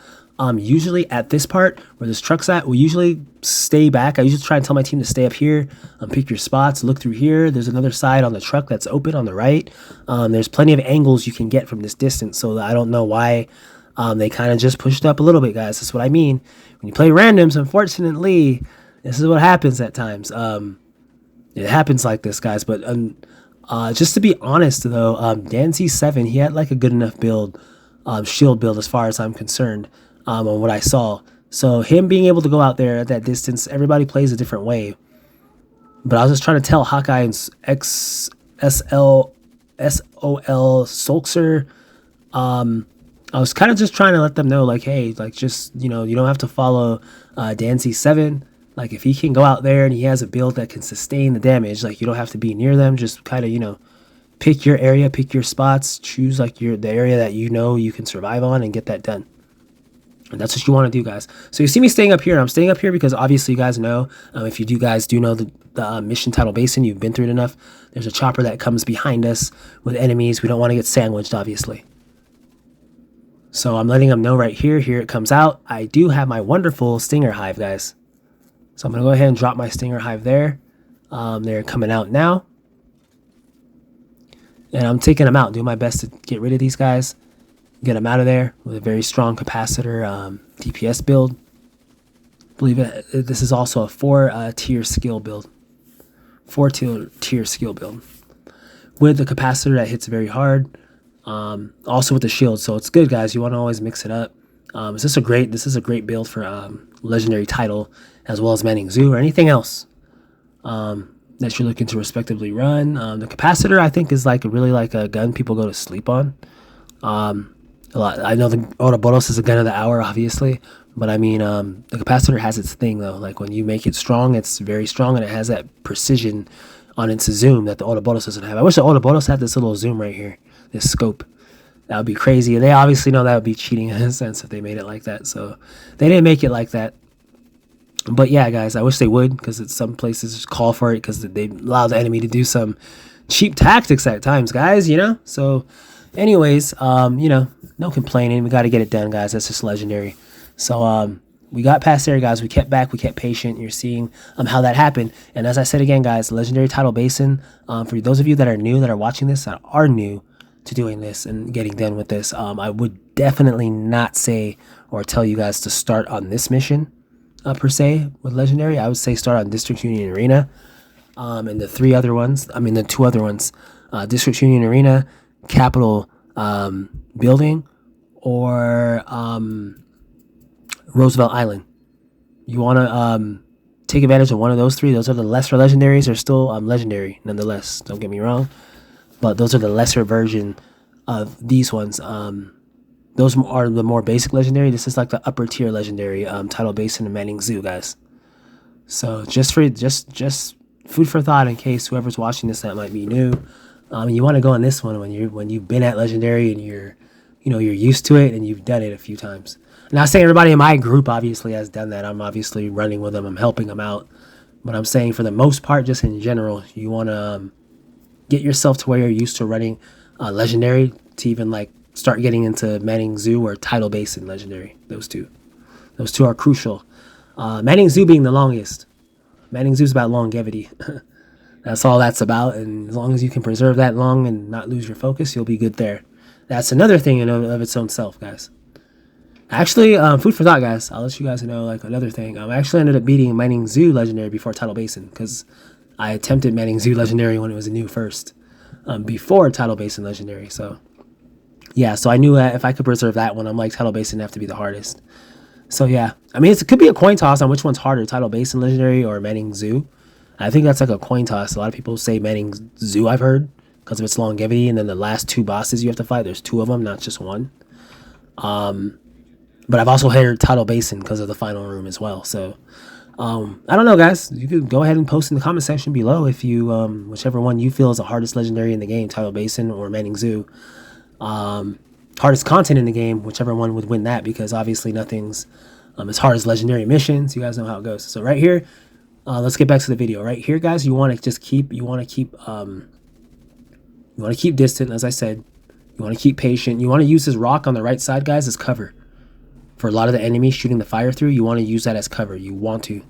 Usually at this part where this truck's at, we usually stay back. I usually try and tell my team to stay up here, pick your spots, look through here. There's another side on the truck that's open on the right. There's plenty of angles you can get from this distance, so I don't know why they kind of just pushed up a little bit, guys. That's what I mean. When you play randoms, unfortunately, this is what happens at times. It happens like this, guys. But just to be honest, though, Dan C7, he had like a good enough build, shield build as far as I'm concerned, on what I saw. So him being able to go out there at that distance, everybody plays a different way. But I was just trying to tell Hawkeye and XSL, SOL, Solxer, I was kind of just trying to let them know, like, hey, like, just, you know, you don't have to follow Dan C7. Like, if he can go out there and he has a build that can sustain the damage, like, you don't have to be near them. Just kind of, you know, pick your area, pick your spots, choose, like, the area that you know you can survive on and get that done. And that's what you want to do, guys. So you see me staying up here. I'm staying up here because obviously you guys know, if you guys do know the mission Tidal Basin, you've been through it enough. There's a chopper that comes behind us with enemies. We don't want to get sandwiched, obviously. So I'm letting them know right here. Here it comes out. I do have my wonderful stinger hive, guys. So I'm going to go ahead and drop my stinger hive there. They're coming out now. And I'm taking them out. Doing my best to get rid of these guys. Get them out of there with a very strong capacitor DPS build. I believe this is also a 4-tier skill build. 4-tier skill build. With the capacitor that hits very hard. Also with the shield, so it's good, guys. You want to always mix it up. This is a great build for legendary title as well as Manning Zoo or anything else that you're looking to respectively run. The capacitor, I think, is like really like a gun people go to sleep on. A lot. I know the Ouroboros is a gun of the hour, obviously, but I mean the capacitor has its thing though. Like when you make it strong, it's very strong and it has that precision on its zoom that the Ouroboros doesn't have. I wish the Ouroboros had this little zoom right here. This scope. That would be crazy. They obviously know that would be cheating in a sense if they made it like that. So they didn't make it like that. But yeah, guys, I wish they would, because some places call for it because they allow the enemy to do some cheap tactics at times, guys, you know? So anyways, you know, no complaining. We got to get it done, guys. That's just legendary. So we got past there, guys. We kept back. We kept patient. You're seeing how that happened. And as I said again, guys, legendary Tidal Basin, for those of you that are new, that are watching this, that are new to doing this and getting done with this, I would definitely not say or tell you guys to start on this mission per se with legendary. I would say start on District Union Arena, and the 2 other ones, District Union Arena, Capitol Building, or Roosevelt Island. You want to take advantage of one of those 3. Those are the lesser legendaries. They're still legendary nonetheless, don't get me wrong. But those are the lesser version of these ones. Those are the more basic legendary. This is like the upper tier legendary Tidal Basin and Manning Zoo, guys. So just food for thought in case whoever's watching this that might be new. You want to go on this one when you've been at legendary and you're used to it and you've done it a few times. I'm not saying everybody in my group obviously has done that. I'm obviously running with them. I'm helping them out. But I'm saying for the most part, just in general, you want to get yourself to where you're used to running legendary to even like start getting into Manning Zoo or Tidal Basin legendary. Those two are crucial. Manning Zoo being the longest. Manning Zoo is about longevity. That's all that's about. And as long as you can preserve that long and not lose your focus, you'll be good there. That's another thing in of its own self, guys. Actually, food for thought, guys. I'll let you guys know like another thing. I actually ended up beating Manning Zoo legendary before Tidal Basin because I attempted Manning Zoo legendary when it was new first, before Tidal Basin legendary. So yeah, so I knew that if I could preserve that one, I'm like Tidal Basin have to be the hardest. So yeah, I mean it could be a coin toss on which one's harder, Tidal Basin legendary or Manning Zoo. I think that's like a coin toss. A lot of people say Manning Zoo, I've heard, because of its longevity, and then the last two bosses you have to fight, there's two of them, not just one. But I've also heard Tidal Basin because of the final room as well. So I don't know, guys. You can go ahead and post in the comment section below if you whichever one you feel is the hardest legendary in the game, Tidal Basin or Manning Zoo. Hardest content in the game, whichever one would win that, because obviously nothing's as hard as legendary missions. You guys know how it goes. So right here, let's get back to the video. Right here, guys, you want to just keep distant, as I said. You want to keep patient. You want to use this rock on the right side, guys, as cover. For a lot of the enemies shooting the fire through, you want to use that as cover. You want to.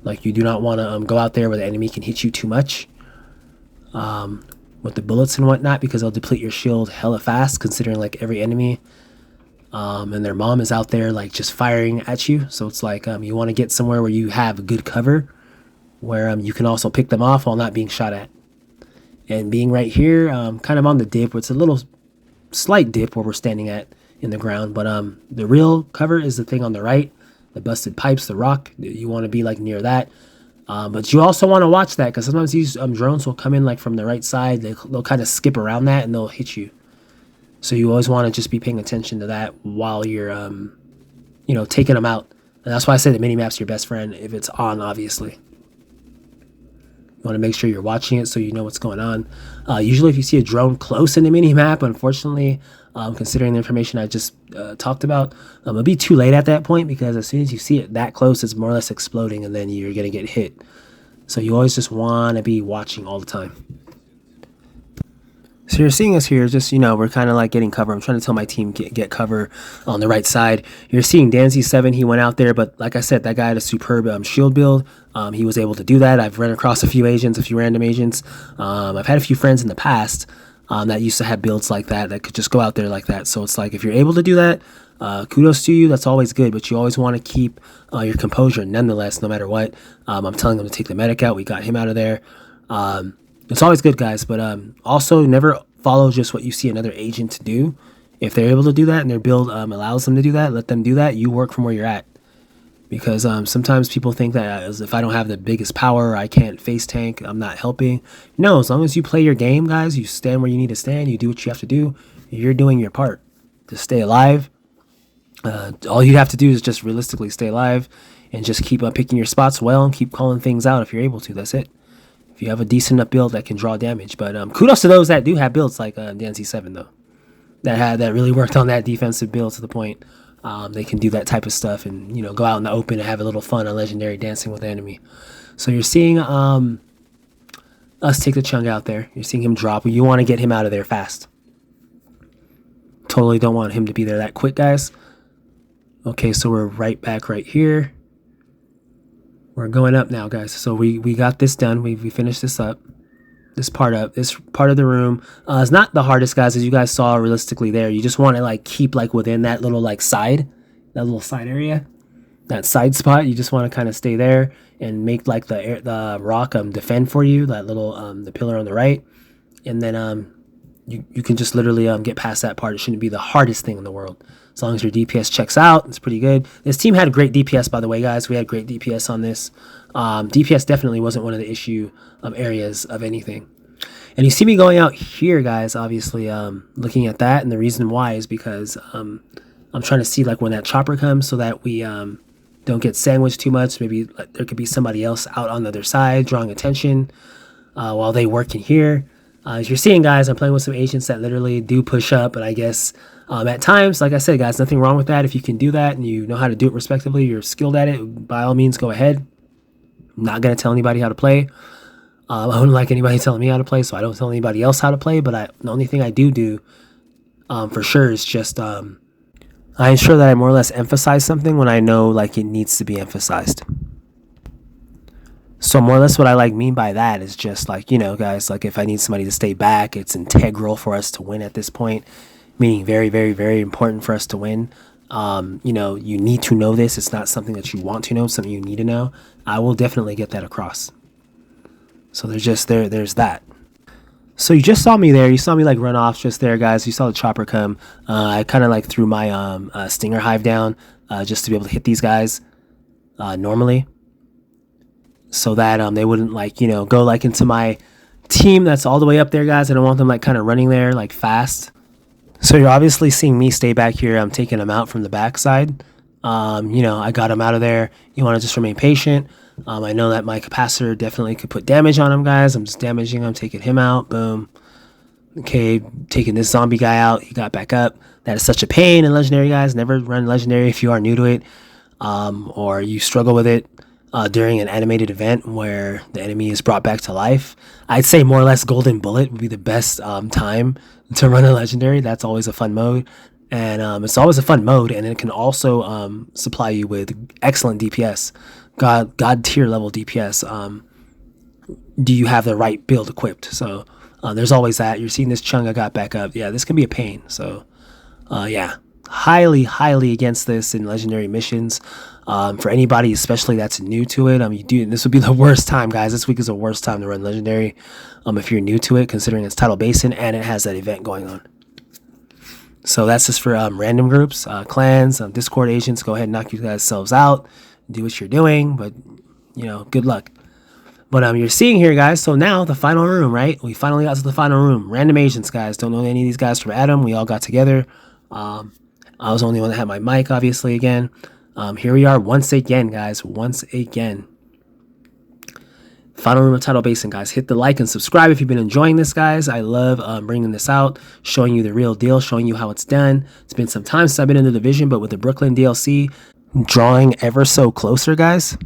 Like, you do not want to go out there where the enemy can hit you too much with the bullets and whatnot, because they'll deplete your shield hella fast, considering like every enemy and their mom is out there like just firing at you. So it's like you want to get somewhere where you have good cover, where you can also pick them off while not being shot at. And being right here, kind of on the dip, it's a little slight dip where we're standing at in the ground, but the real cover is the thing on the right, the busted pipes, the rock. You want to be like near that, but you also want to watch that, because sometimes these drones will come in like from the right side. They'll kind of skip around that and they'll hit you. So you always want to just be paying attention to that while you're taking them out. And that's why I say the mini map's your best friend if it's on, obviously. You want to make sure you're watching it so you know what's going on. Usually if you see a drone close in the mini map, unfortunately, considering the information I just talked about, it'll be too late at that point, because as soon as you see it that close, it's more or less exploding and then you're going to get hit. So you always just want to be watching all the time. So you're seeing us here, just, we're kind of like getting cover. I'm trying to tell my team get cover on the right side. You're seeing Danzy7, he went out there, but like I said, that guy had a superb shield build. He was able to do that. I've run across a few random agents. I've had a few friends in the past that used to have builds like that could just go out there like that. So it's like, if you're able to do that, kudos to you. That's always good, but you always want to keep your composure nonetheless, no matter what. I'm telling them to take the medic out. We got him out of there. It's always good, guys, but also never follow just what you see another agent to do. If they're able to do that and their build allows them to do that, let them do that. You work from where you're at, because sometimes people think that as if I don't have the biggest power, I can't face tank, I'm not helping. No, as long as you play your game, guys, you stand where you need to stand, you do what you have to do, you're doing your part to stay alive. All you have to do is just realistically stay alive and just keep picking your spots well and keep calling things out if you're able to. That's it. If you have a decent enough build that can draw damage. But kudos to those that do have builds like Dancy7, though, that really worked on that defensive build to the point they can do that type of stuff and go out in the open and have a little fun on legendary dancing with the enemy. So you're seeing us take the chunk out there. You're seeing him drop. You want to get him out of there fast. Totally don't want him to be there that quick, guys. Okay, so we're right back right here. We're going up now, guys. So we got this done. We finished this up. This part of the room is not the hardest, guys, as you guys saw realistically there. You just want to like keep like within that little like side, that little side area, that side spot. You just want to kind of stay there and make like the rock defend for you, that little the pillar on the right, and then you can just literally get past that part. It shouldn't be the hardest thing in the world. As long as your DPS checks out, it's pretty good. This team had great DPS, by the way, guys. We had great DPS on this. DPS definitely wasn't one of the issue areas of anything. And you see me going out here, guys, obviously looking at that. And the reason why is because I'm trying to see like when that chopper comes so that we don't get sandwiched too much. Maybe there could be somebody else out on the other side drawing attention while they work in here. As you're seeing, guys, I'm playing with some agents that literally do push up, but I guess at times, like I said, guys, nothing wrong with that. If you can do that and you know how to do it respectively, you're skilled at it, by all means, go ahead. I'm not going to tell anybody how to play. I don't like anybody telling me how to play, so I don't tell anybody else how to play, but the only thing I do for sure is just I ensure that I more or less emphasize something when I know like it needs to be emphasized. So more or less what I mean by that is just like, guys, like if I need somebody to stay back, it's integral for us to win at this point, meaning very, very, very important for us to win. You need to know this. It's not something that you want to know, it's something you need to know. I will definitely get that across. So there's that. So you just saw me there. You saw me run off just there, guys. You saw the chopper come. I kind of threw my stinger hive down just to be able to hit these guys normally, so that they wouldn't go into my team that's all the way up there, guys. I don't want them kind of running there fast. So you're obviously seeing me stay back here. I'm taking them out from the backside. I got them out of there. You want to just remain patient. I know that my capacitor definitely could put damage on him, guys. I'm just damaging him, taking him out. Boom. Okay, taking this zombie guy out. He got back up. That is such a pain in Legendary, guys. Never run Legendary if you are new to it, or you struggle with it during an animated event where the enemy is brought back to life. I'd say more or less Golden Bullet would be the best time to run a Legendary. That's always a fun mode. And it's always a fun mode, and it can also supply you with excellent DPS. God tier level DPS. Do you have the right build equipped? So there's always that. You're seeing this Chunga got back up. Yeah, this can be a pain. So yeah, highly against this in Legendary missions. For anybody, especially that's new to it, this would be the worst time, guys. This week is the worst time to run Legendary if you're new to it, considering it's Tidal Basin and it has that event going on. So that's just for random groups, clans, Discord agents. Go ahead and knock you guys selves out. Do what you're doing, but good luck. But you're seeing here, guys, so now the final room, right? We finally got to the final room. Random agents, guys. Don't know any of these guys from Adam. We all got together. I was the only one that had my mic, obviously, again. Here we are once again, guys. Once again. Final room of Tidal Basin, guys. Hit the like and subscribe if you've been enjoying this, guys. I love bringing this out, showing you the real deal, showing you how it's done. It's been some time since I've been in the division, but with the Brooklyn DLC drawing ever so closer, guys,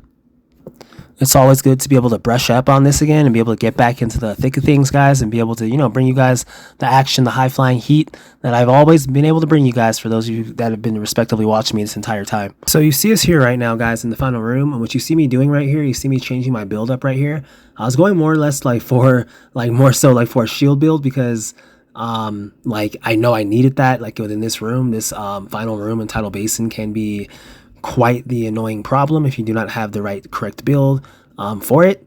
it's always good to be able to brush up on this again and be able to get back into the thick of things, guys, and be able to bring you guys the action, the high flying heat that I've always been able to bring you guys, for those of you that have been respectively watching me this entire time. So you see us here right now, guys, in the final room, and what you see me doing right here, you see me changing my build up right here. I was going more or less for a shield build, because I know I needed that within this room. This final room in Tidal Basin can be quite the annoying problem if you do not have the correct build for it,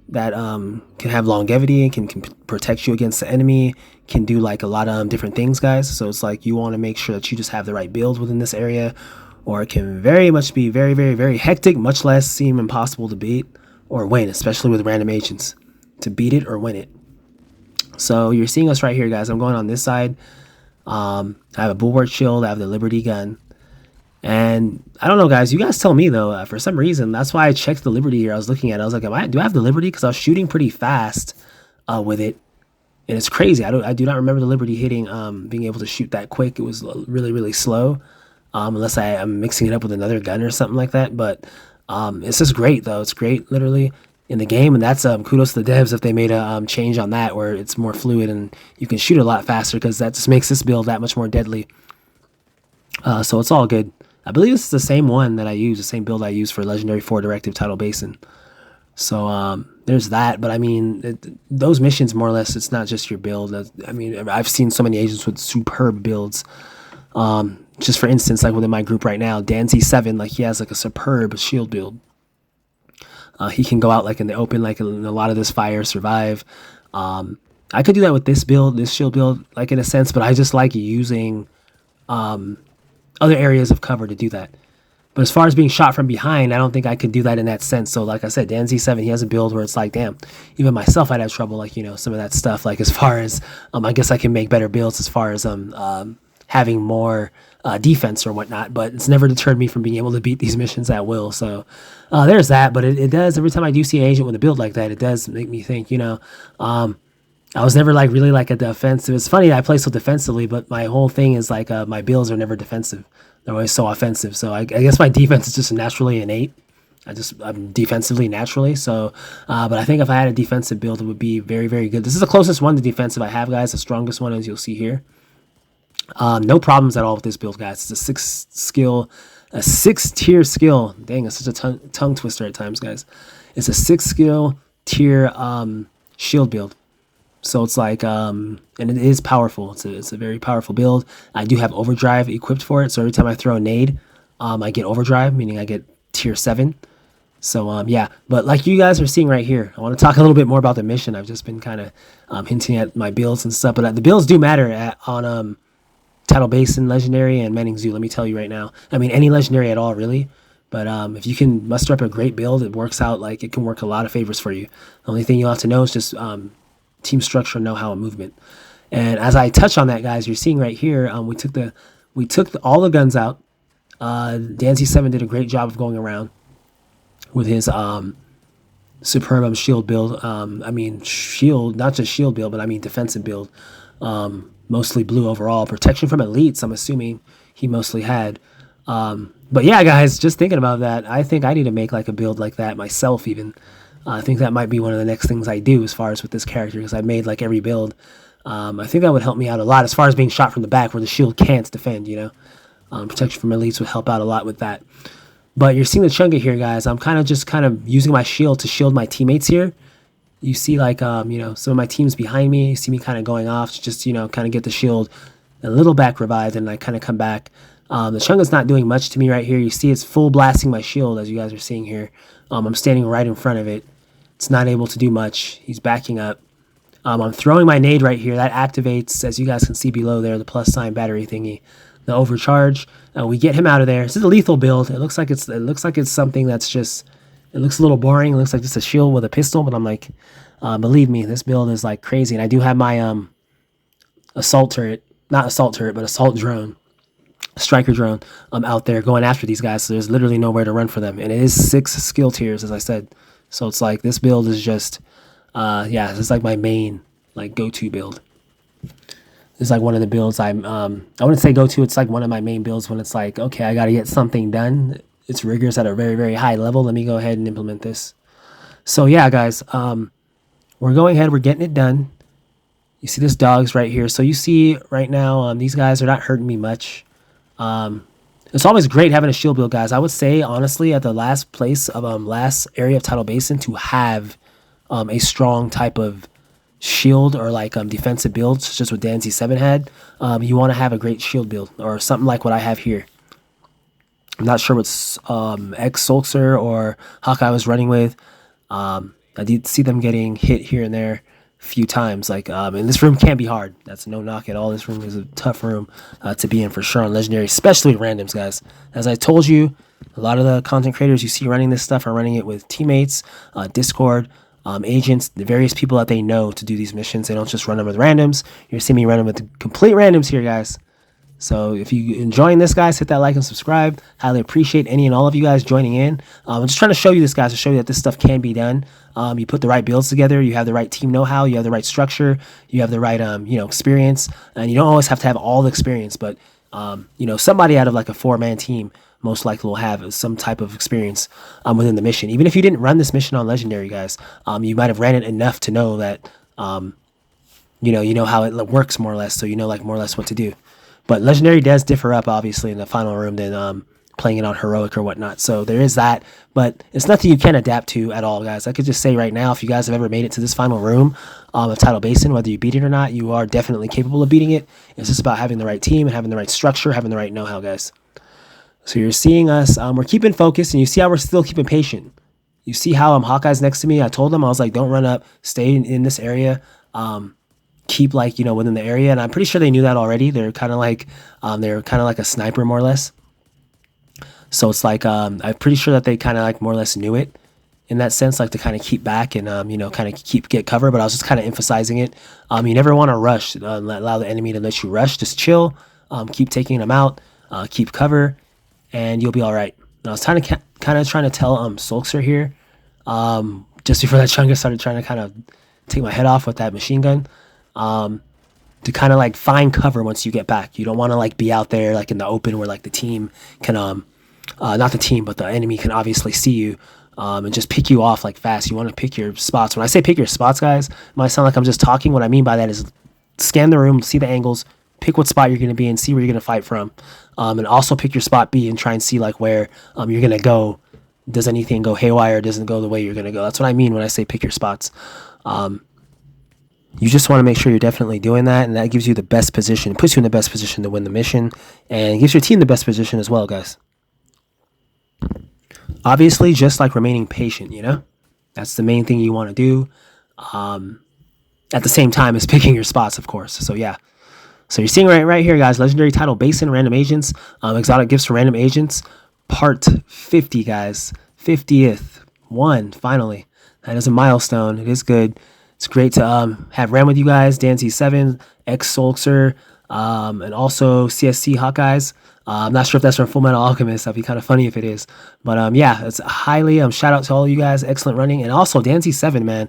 that can have longevity and can protect you against the enemy, can do a lot of different things, guys. So it's you want to make sure that you just have the right build within this area, or it can very much be very, very, very hectic, much less seem impossible to beat or win, especially with random agents, to beat it or win it. So you're seeing us right here, guys. I'm going on this side. I have a bulwark shield, I have the Liberty gun. And I don't know, guys, you guys tell me though, for some reason, that's why I checked the Liberty here. I was looking at it, I was like, do I have the Liberty? Because I was shooting pretty fast with it, and it's crazy. I do not remember the Liberty hitting, being able to shoot that quick. It was really, really slow, unless I'm mixing it up with another gun or something like that. But it's just great though. It's great literally in the game, and that's kudos to the devs if they made a change on that, where it's more fluid and you can shoot a lot faster, because that just makes this build that much more deadly. So it's all good. I believe this is the same one that I use, the same build I use for Legendary 4 Directive Tidal Basin. So there's that. But I mean, those missions, more or less, it's not just your build. I mean, I've seen so many agents with superb builds. Just for instance, within my group right now, Danzy7, he has a superb shield build. He can go out in the open, in a lot of this fire, survive. I could do that with this build, this shield build, in a sense, but I just like using other areas of cover to do that. But as far as being shot from behind, I don't think I could do that in that sense. So like I said, Danzy7, he has a build where it's damn, even myself, I'd have trouble, some of that stuff, as far as, I guess I can make better builds as far as having more defense or whatnot, but it's never deterred me from being able to beat these missions at will. So there's that. But it does, every time I do see an agent with a build like that, it does make me think, I was never like really like a defensive. It's funny I play so defensively, but my whole thing is like my builds are never defensive. They're always so offensive. So I guess my defense is just naturally innate. I'm defensively naturally. So, but I think if I had a defensive build, it would be very, very good. This is the closest one to defensive I have, guys. The strongest one, as you'll see here. No problems at all with this build, guys. It's a 6-tier skill. Dang, it's such a tongue twister at times, guys. It's a 6-skill tier shield build. So it's like, and it is powerful. It's a very powerful build. I do have overdrive equipped for it. So every time I throw a nade, I get overdrive, meaning I get tier 7. So yeah, but like you guys are seeing right here, I want to talk a little bit more about the mission. I've just been kind of hinting at my builds and stuff, but the builds do matter on Tidal Basin, Legendary, and Manning Zoo. Let me tell you right now. I mean, any Legendary at all, really. But if you can muster up a great build, it works out like it can work a lot of favors for you. The only thing you'll have to know is just team structure, know-how, and movement. And as I touch on that, guys, you're seeing right here, we took all the guns out. Danzy7 did a great job of going around with his superb shield build. I mean shield, not just shield build, but I mean defensive build. Mostly blue overall. Protection from elites, I'm assuming he mostly had. But yeah, guys, just thinking about that, I think I need to make like a build like that myself even. I think that might be one of the next things I do as far as with this character, because I've made like every build. I think that would help me out a lot as far as being shot from the back where the shield can't defend, protection from elites would help out a lot with that. But you're seeing the chunga here, guys. I'm kind of using my shield to shield my teammates here. You see like, some of my teams behind me. You see me kind of going off to just, kind of get the shield a little back revived, and I kind of come back. The chunga's not doing much to me right here. You see it's full blasting my shield, as you guys are seeing here. I'm standing right in front of it. It's not able to do much. He's backing up. I'm throwing my nade right here. That activates, as you guys can see below there, the plus sign battery thingy. The overcharge. We get him out of there. This is a lethal build. It looks like it's something that's just. It looks a little boring. It looks like just a shield with a pistol, but I'm like, believe me, this build is like crazy. And I do have my assault turret, not assault turret, but assault drone, striker drone, out there going after these guys. So there's literally nowhere to run for them, and it is 6 skill tiers, as I said. So it's like this build is just, yeah, this is like my main like go-to build. It's like one of the builds I wouldn't say go-to. It's like one of my main builds when it's like, okay, I got to get something done. It's rigorous at a very, very high level. Let me go ahead and implement this. So yeah, guys, we're going ahead. We're getting it done. You see this dogs right here. So you see right now, these guys are not hurting me much. It's always great having a shield build, guys. I would say, honestly, at the last place of last area of Tidal Basin to have a strong type of shield or like defensive builds, just what Danzy7 had, you want to have a great shield build or something like what I have here. I'm not sure what X-Solxer or Hawkeye was running with. I did see them getting hit here and there a few times. Like, and this room can't be hard. That's no knock at all. This room is a tough room to be in for sure on Legendary, especially randoms, guys. As I told you, a lot of the content creators you see running this stuff are running it with teammates, Discord, agents, the various people that they know to do these missions. They don't just run them with randoms. You're seeing me run them with complete randoms here, guys. So if you're enjoying this, guys, hit that like and subscribe. Highly appreciate any and all of you guys joining in. I'm just trying to show you this, guys, to show you that this stuff can be done. You put the right builds together. You have the right team know-how. You have the right structure. You have the right, experience. And you don't always have to have all the experience, but, somebody out of like a 4-man team most likely will have some type of experience within the mission. Even if you didn't run this mission on Legendary, guys, you might have ran it enough to know that, you know how it works more or less. So you know, like, more or less what to do. But Legendary does differ up, obviously, in the final room than playing it on Heroic or whatnot. So there is that. But it's nothing you can adapt to at all, guys. I could just say right now, if you guys have ever made it to this final room of Tidal Basin, whether you beat it or not, you are definitely capable of beating it. It's just about having the right team and having the right structure, having the right know-how, guys. So you're seeing us. We're keeping focused, and you see how we're still keeping patient. You see how Hawkeye's next to me. I told him, I was like, don't run up. Stay in this area. Keep within the area, and I'm pretty sure they knew that already. They're kind of like a sniper, more or less. So it's like I'm pretty sure that they kind of like more or less knew it in that sense, like to kind of keep back and kind of get cover. But I was just kind of emphasizing it. You never want to rush. Allow the enemy to let you rush. Just chill. Keep taking them out. keep cover, and you'll be all right. And I was kind of trying to tell Solxer here, just before that Chunga started trying to kind of take my head off with that machine gun, to kind of like find cover once you get back. You don't want to like be out there like in the open where like the team can not the team but the enemy can obviously see you, and just pick you off like fast. You want to pick your spots. When I say pick your spots, guys, it might sound like I'm just talking. What I mean by that is scan the room, see the angles, pick what spot you're going to be in, see where you're going to fight from, and also pick your spot B and try and see like where you're going to go. Does anything go haywire? Doesn't go the way you're going to go? That's what I mean when I say pick your spots. You just want to make sure you're definitely doing that, and that gives you the best position, puts you in the best position to win the mission, and gives your team the best position as well, guys. Obviously, just like remaining patient, you know? That's the main thing you want to do. At the same time as picking your spots, of course. So, yeah. So, you're seeing right here, guys, Legendary Tidal Basin, Random Agents, Exotic Gifts for Random Agents, Part 50, guys. 50th one, finally. That is a milestone. It is good. It's great to have ran with you guys, DanZ7, X Solxer, and also CSC Hawkeyes. I'm not sure if that's from Full Metal Alchemist. That'd be kind of funny if it is. But yeah, it's highly shout out to all of you guys. Excellent running. And also DanZ7, man,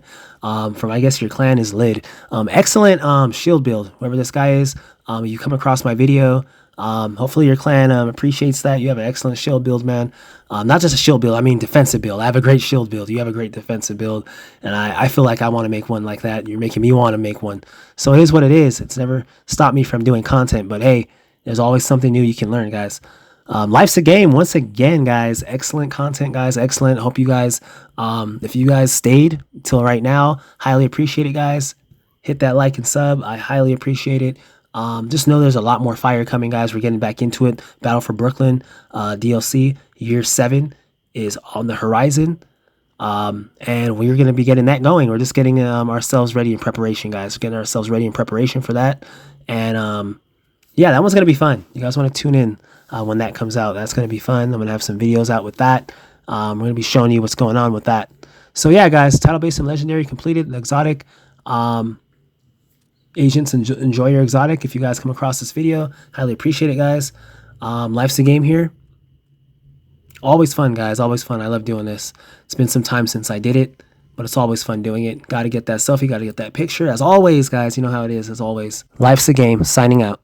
from I guess your clan is Lid. Excellent shield build. Whoever this guy is, you come across my video. Hopefully your clan appreciates that. You have an excellent shield build, man. Not just a shield build, I mean defensive build. I have a great shield build. You have a great defensive build. And I feel like I want to make one like that. You're making me want to make one. So it is what it is. It's never stopped me from doing content. But hey, there's always something new you can learn, guys. Life's a game. Once again, guys. Excellent content, guys. Excellent. Hope you guys, if you guys stayed till right now, highly appreciate it, guys. Hit that like and sub. I highly appreciate it. Just know there's a lot more fire coming, guys. We're getting back into it. Battle for Brooklyn, DLC, year 7 is on the horizon. And we're going to be getting that going. We're just getting ourselves ready in preparation, guys. Getting ourselves ready in preparation for that. And yeah, that one's going to be fun. You guys want to tune in when that comes out. That's going to be fun. I'm going to have some videos out with that. We're going to be showing you what's going on with that. So yeah, guys, Tidal Basin Legendary completed. The exotic. Agents, enjoy your exotic. If you guys come across this video, highly appreciate it, guys. Life's a game here. Always fun, guys. Always fun. I love doing this. It's been some time since I did it, but it's always fun doing it. Got to get that selfie. Got to get that picture. As always, guys, you know how it is. As always, life's a game. Signing out.